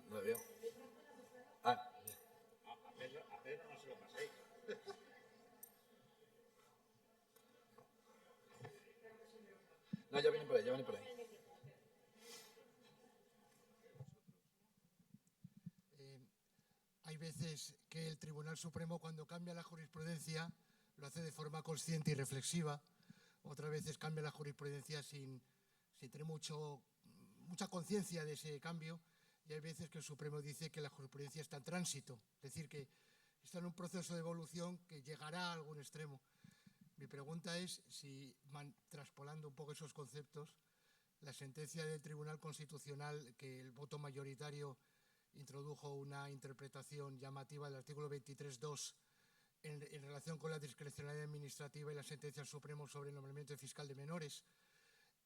No la veo. Ah. A Pedro no se lo paséis. No, ya vienen por ahí, ya vienen por ahí. Hay veces que el Tribunal Supremo, cuando cambia la jurisprudencia, lo hace de forma consciente y reflexiva. Otras veces cambia la jurisprudencia sin tener mucha conciencia de ese cambio. y hay veces que el Supremo dice que la jurisprudencia está en tránsito, es decir, que está en un proceso de evolución que llegará a algún extremo. Mi pregunta es si, traspolando un poco esos conceptos, la sentencia del Tribunal Constitucional, que el voto mayoritario introdujo una interpretación llamativa del artículo 23.2 en relación con la discrecionalidad administrativa y la sentencia del Supremo sobre el nombramiento fiscal de menores,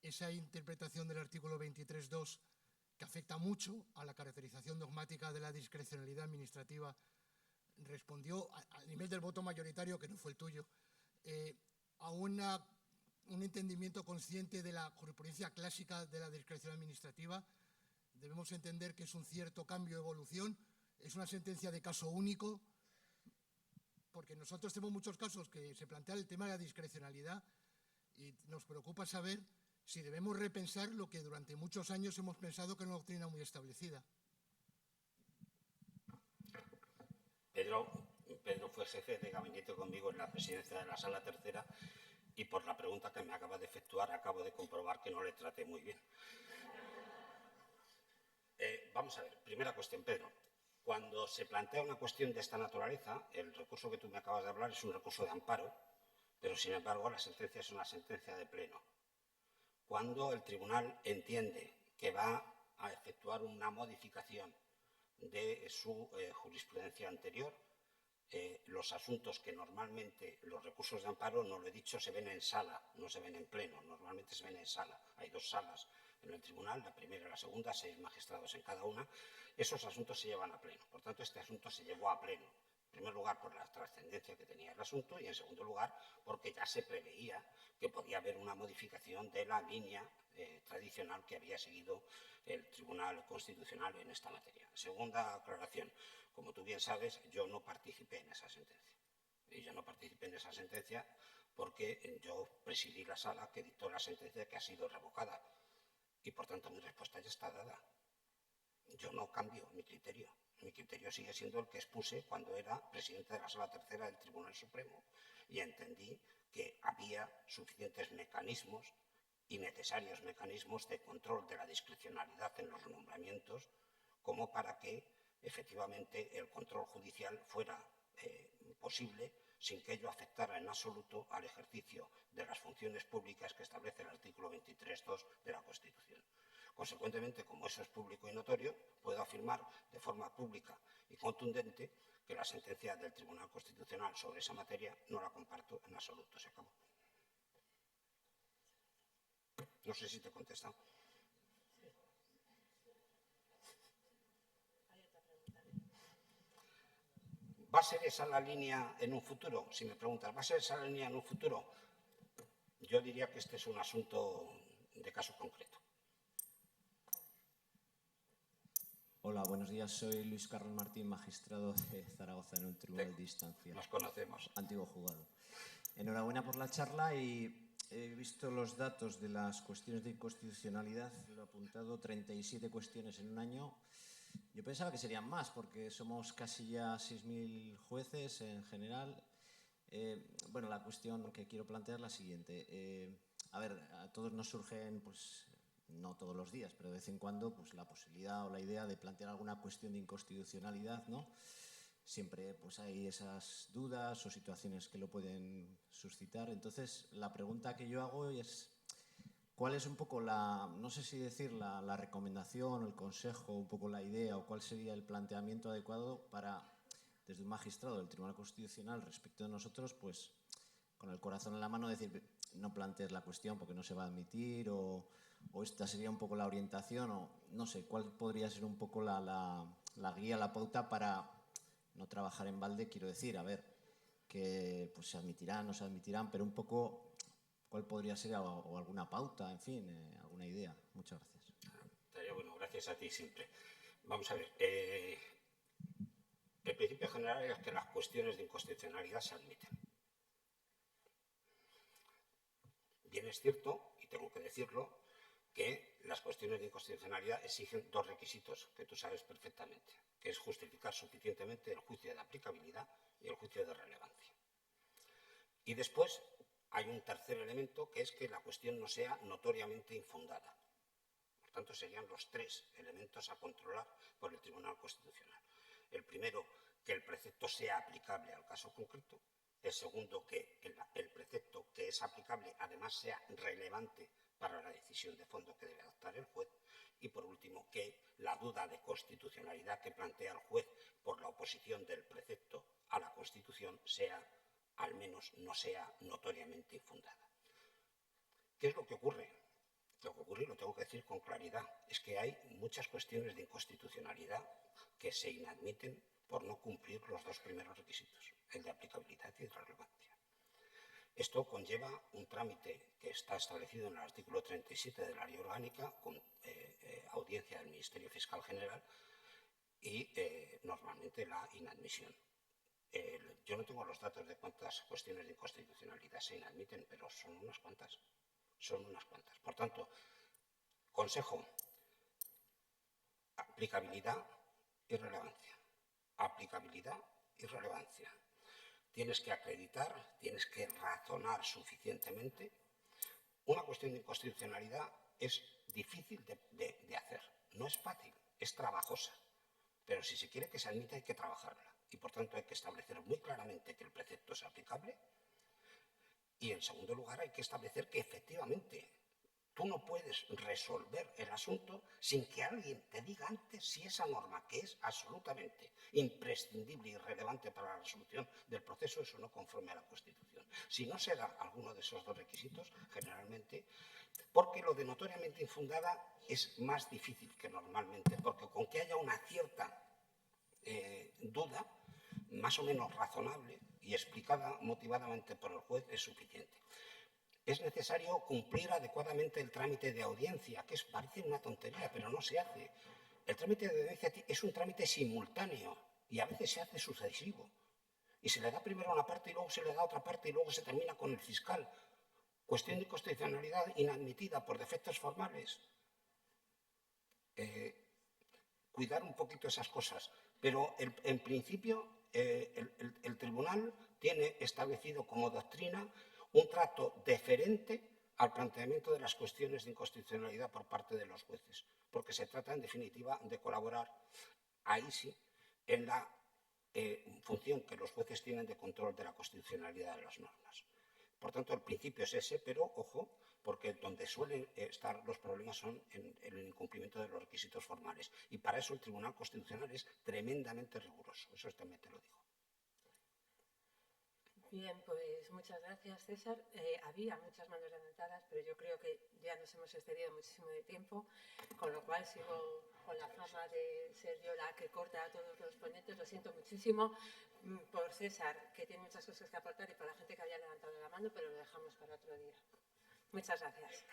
esa interpretación del artículo 23.2, que afecta mucho a la caracterización dogmática de la discrecionalidad administrativa, respondió al nivel del voto mayoritario, que no fue el tuyo, a un entendimiento consciente de la jurisprudencia clásica de la discreción administrativa. Debemos entender que es un cierto cambio, evolución, es una sentencia de caso único, porque nosotros tenemos muchos casos que se plantea el tema de la discrecionalidad y nos preocupa saber si debemos repensar lo que durante muchos años hemos pensado que es una doctrina muy establecida. Pedro fue jefe de gabinete conmigo en la presidencia de la Sala Tercera y por la pregunta que me acaba de efectuar acabo de comprobar que no le traté muy bien. Vamos a ver, primera cuestión, Pedro. Cuando se plantea una cuestión de esta naturaleza, el recurso que tú me acabas de hablar es un recurso de amparo, pero sin embargo la sentencia es una sentencia de pleno. Cuando el tribunal entiende que va a efectuar una modificación de su jurisprudencia anterior, los asuntos que normalmente los recursos de amparo, no lo he dicho, se ven en sala, no se ven en pleno, normalmente se ven en sala. Hay dos salas en el tribunal, la primera y la segunda, 6 magistrados en cada una. Esos asuntos se llevan a pleno. Por tanto, este asunto se llevó a pleno. En primer lugar, por la trascendencia que tenía el asunto y, en segundo lugar, porque ya se preveía que podía haber una modificación de la línea tradicional que había seguido el Tribunal Constitucional en esta materia. Segunda aclaración. Como tú bien sabes, yo no participé en esa sentencia. Y yo no participé en esa sentencia porque yo presidí la sala que dictó la sentencia que ha sido revocada. Y, por tanto, mi respuesta ya está dada. Yo no cambio mi criterio. Mi criterio sigue siendo el que expuse cuando era presidente de la Sala Tercera del Tribunal Supremo. Y entendí que había suficientes mecanismos y necesarios mecanismos de control de la discrecionalidad en los nombramientos como para que efectivamente el control judicial fuera posible sin que ello afectara en absoluto al ejercicio de las funciones públicas que establece el artículo 23.2 de la Constitución. Consecuentemente, como eso es público y notorio, puedo afirmar de forma pública y contundente que la sentencia del Tribunal Constitucional sobre esa materia no la comparto en absoluto. Se acabó. No sé si te he contestado. ¿Va a ser esa la línea en un futuro? Si me preguntas, ¿va a ser esa la línea en un futuro? Yo diría que este es un asunto de caso concreto. Hola, buenos días. Soy Luis Carlos Martín, magistrado de Zaragoza en un tribunal de instancia. Nos conocemos. Antiguo juzgado. Enhorabuena por la charla y he visto los datos de las cuestiones de inconstitucionalidad. Lo he apuntado, 37 cuestiones en un año. Yo pensaba que serían más porque somos casi ya 6.000 jueces en general. Bueno, la cuestión que quiero plantear es la siguiente. A ver, a todos nos surgen, pues, no todos los días, pero de vez en cuando, pues, la posibilidad o la idea de plantear alguna cuestión de inconstitucionalidad, ¿no? Siempre pues, hay esas dudas o situaciones que lo pueden suscitar. Entonces, la pregunta que yo hago es ¿cuál es un poco no sé si decir la recomendación o el consejo, un poco la idea o cuál sería el planteamiento adecuado para, desde un magistrado del Tribunal Constitucional respecto de nosotros, pues con el corazón en la mano decir no plantees la cuestión porque no se va a admitir o esta sería un poco la orientación o no sé, cuál podría ser un poco la guía, la pauta para no trabajar en balde, quiero decir, a ver, que pues se admitirán, no se admitirán, pero un poco cuál podría ser o alguna pauta, en fin, alguna idea. Muchas gracias. Estaría bueno, gracias a ti siempre. Vamos a ver, el principio general es que las cuestiones de inconstitucionalidad se admiten. Bien es cierto, y tengo que decirlo, que las cuestiones de inconstitucionalidad exigen dos requisitos que tú sabes perfectamente, que es justificar suficientemente el juicio de aplicabilidad y el juicio de relevancia. Y después hay un tercer elemento, que es que la cuestión no sea notoriamente infundada. Por tanto, serían los 3 elementos a controlar por el Tribunal Constitucional. El primero, que el precepto sea aplicable al caso concreto. El segundo, que el precepto que es aplicable además sea relevante para la decisión de fondo que debe adoptar el juez. Y, por último, que la duda de constitucionalidad que plantea el juez por la oposición del precepto a la Constitución sea, al menos, no sea notoriamente infundada. ¿Qué es lo que ocurre? Lo que ocurre, y lo tengo que decir con claridad, es que hay muchas cuestiones de inconstitucionalidad que se inadmiten por no cumplir los 2 primeros requisitos, el de aplicabilidad y de relevancia. Esto conlleva un trámite que está establecido en el artículo 37 de la Ley Orgánica, con audiencia del Ministerio Fiscal General y normalmente la inadmisión. Yo no tengo los datos de cuántas cuestiones de inconstitucionalidad se inadmiten, pero son unas cuantas. Son unas cuantas. Por tanto, consejo, aplicabilidad y relevancia. Aplicabilidad y relevancia. Tienes que acreditar, tienes que razonar suficientemente. Una cuestión de inconstitucionalidad es difícil de hacer. No es fácil, es trabajosa. Pero si se quiere que se admita, hay que trabajarla. Y, por tanto, hay que establecer muy claramente que el precepto es aplicable. Y, en segundo lugar, hay que establecer que, efectivamente, tú no puedes resolver el asunto sin que alguien te diga antes si esa norma, que es absolutamente imprescindible y relevante para la resolución del proceso, es o no conforme a la Constitución. Si no se da alguno de esos 2 requisitos, generalmente, porque lo de notoriamente infundada es más difícil que normalmente, porque con que haya una cierta duda, más o menos razonable y explicada motivadamente por el juez, es suficiente. Es necesario cumplir adecuadamente el trámite de audiencia, que parece una tontería, pero no se hace. El trámite de audiencia es un trámite simultáneo y a veces se hace sucesivo. Y se le da primero una parte y luego se le da otra parte y luego se termina con el fiscal. Cuestión de constitucionalidad inadmitida por defectos formales. Cuidar un poquito esas cosas. Pero en principio el tribunal tiene establecido como doctrina un trato deferente al planteamiento de las cuestiones de inconstitucionalidad por parte de los jueces, porque se trata, en definitiva, de colaborar, ahí sí, en la función que los jueces tienen de control de la constitucionalidad de las normas. Por tanto, el principio es ese, pero, ojo, porque donde suelen estar los problemas son en el incumplimiento de los requisitos formales. Y para eso el Tribunal Constitucional es tremendamente riguroso. Eso también te lo digo. Bien, pues muchas gracias, César. Había muchas manos levantadas, pero yo creo que ya nos hemos excedido muchísimo de tiempo, con lo cual sigo con la fama de ser yo la que corta a todos los ponentes. Lo siento muchísimo por César, que tiene muchas cosas que aportar, y por la gente que había levantado la mano, pero lo dejamos para otro día. Muchas gracias.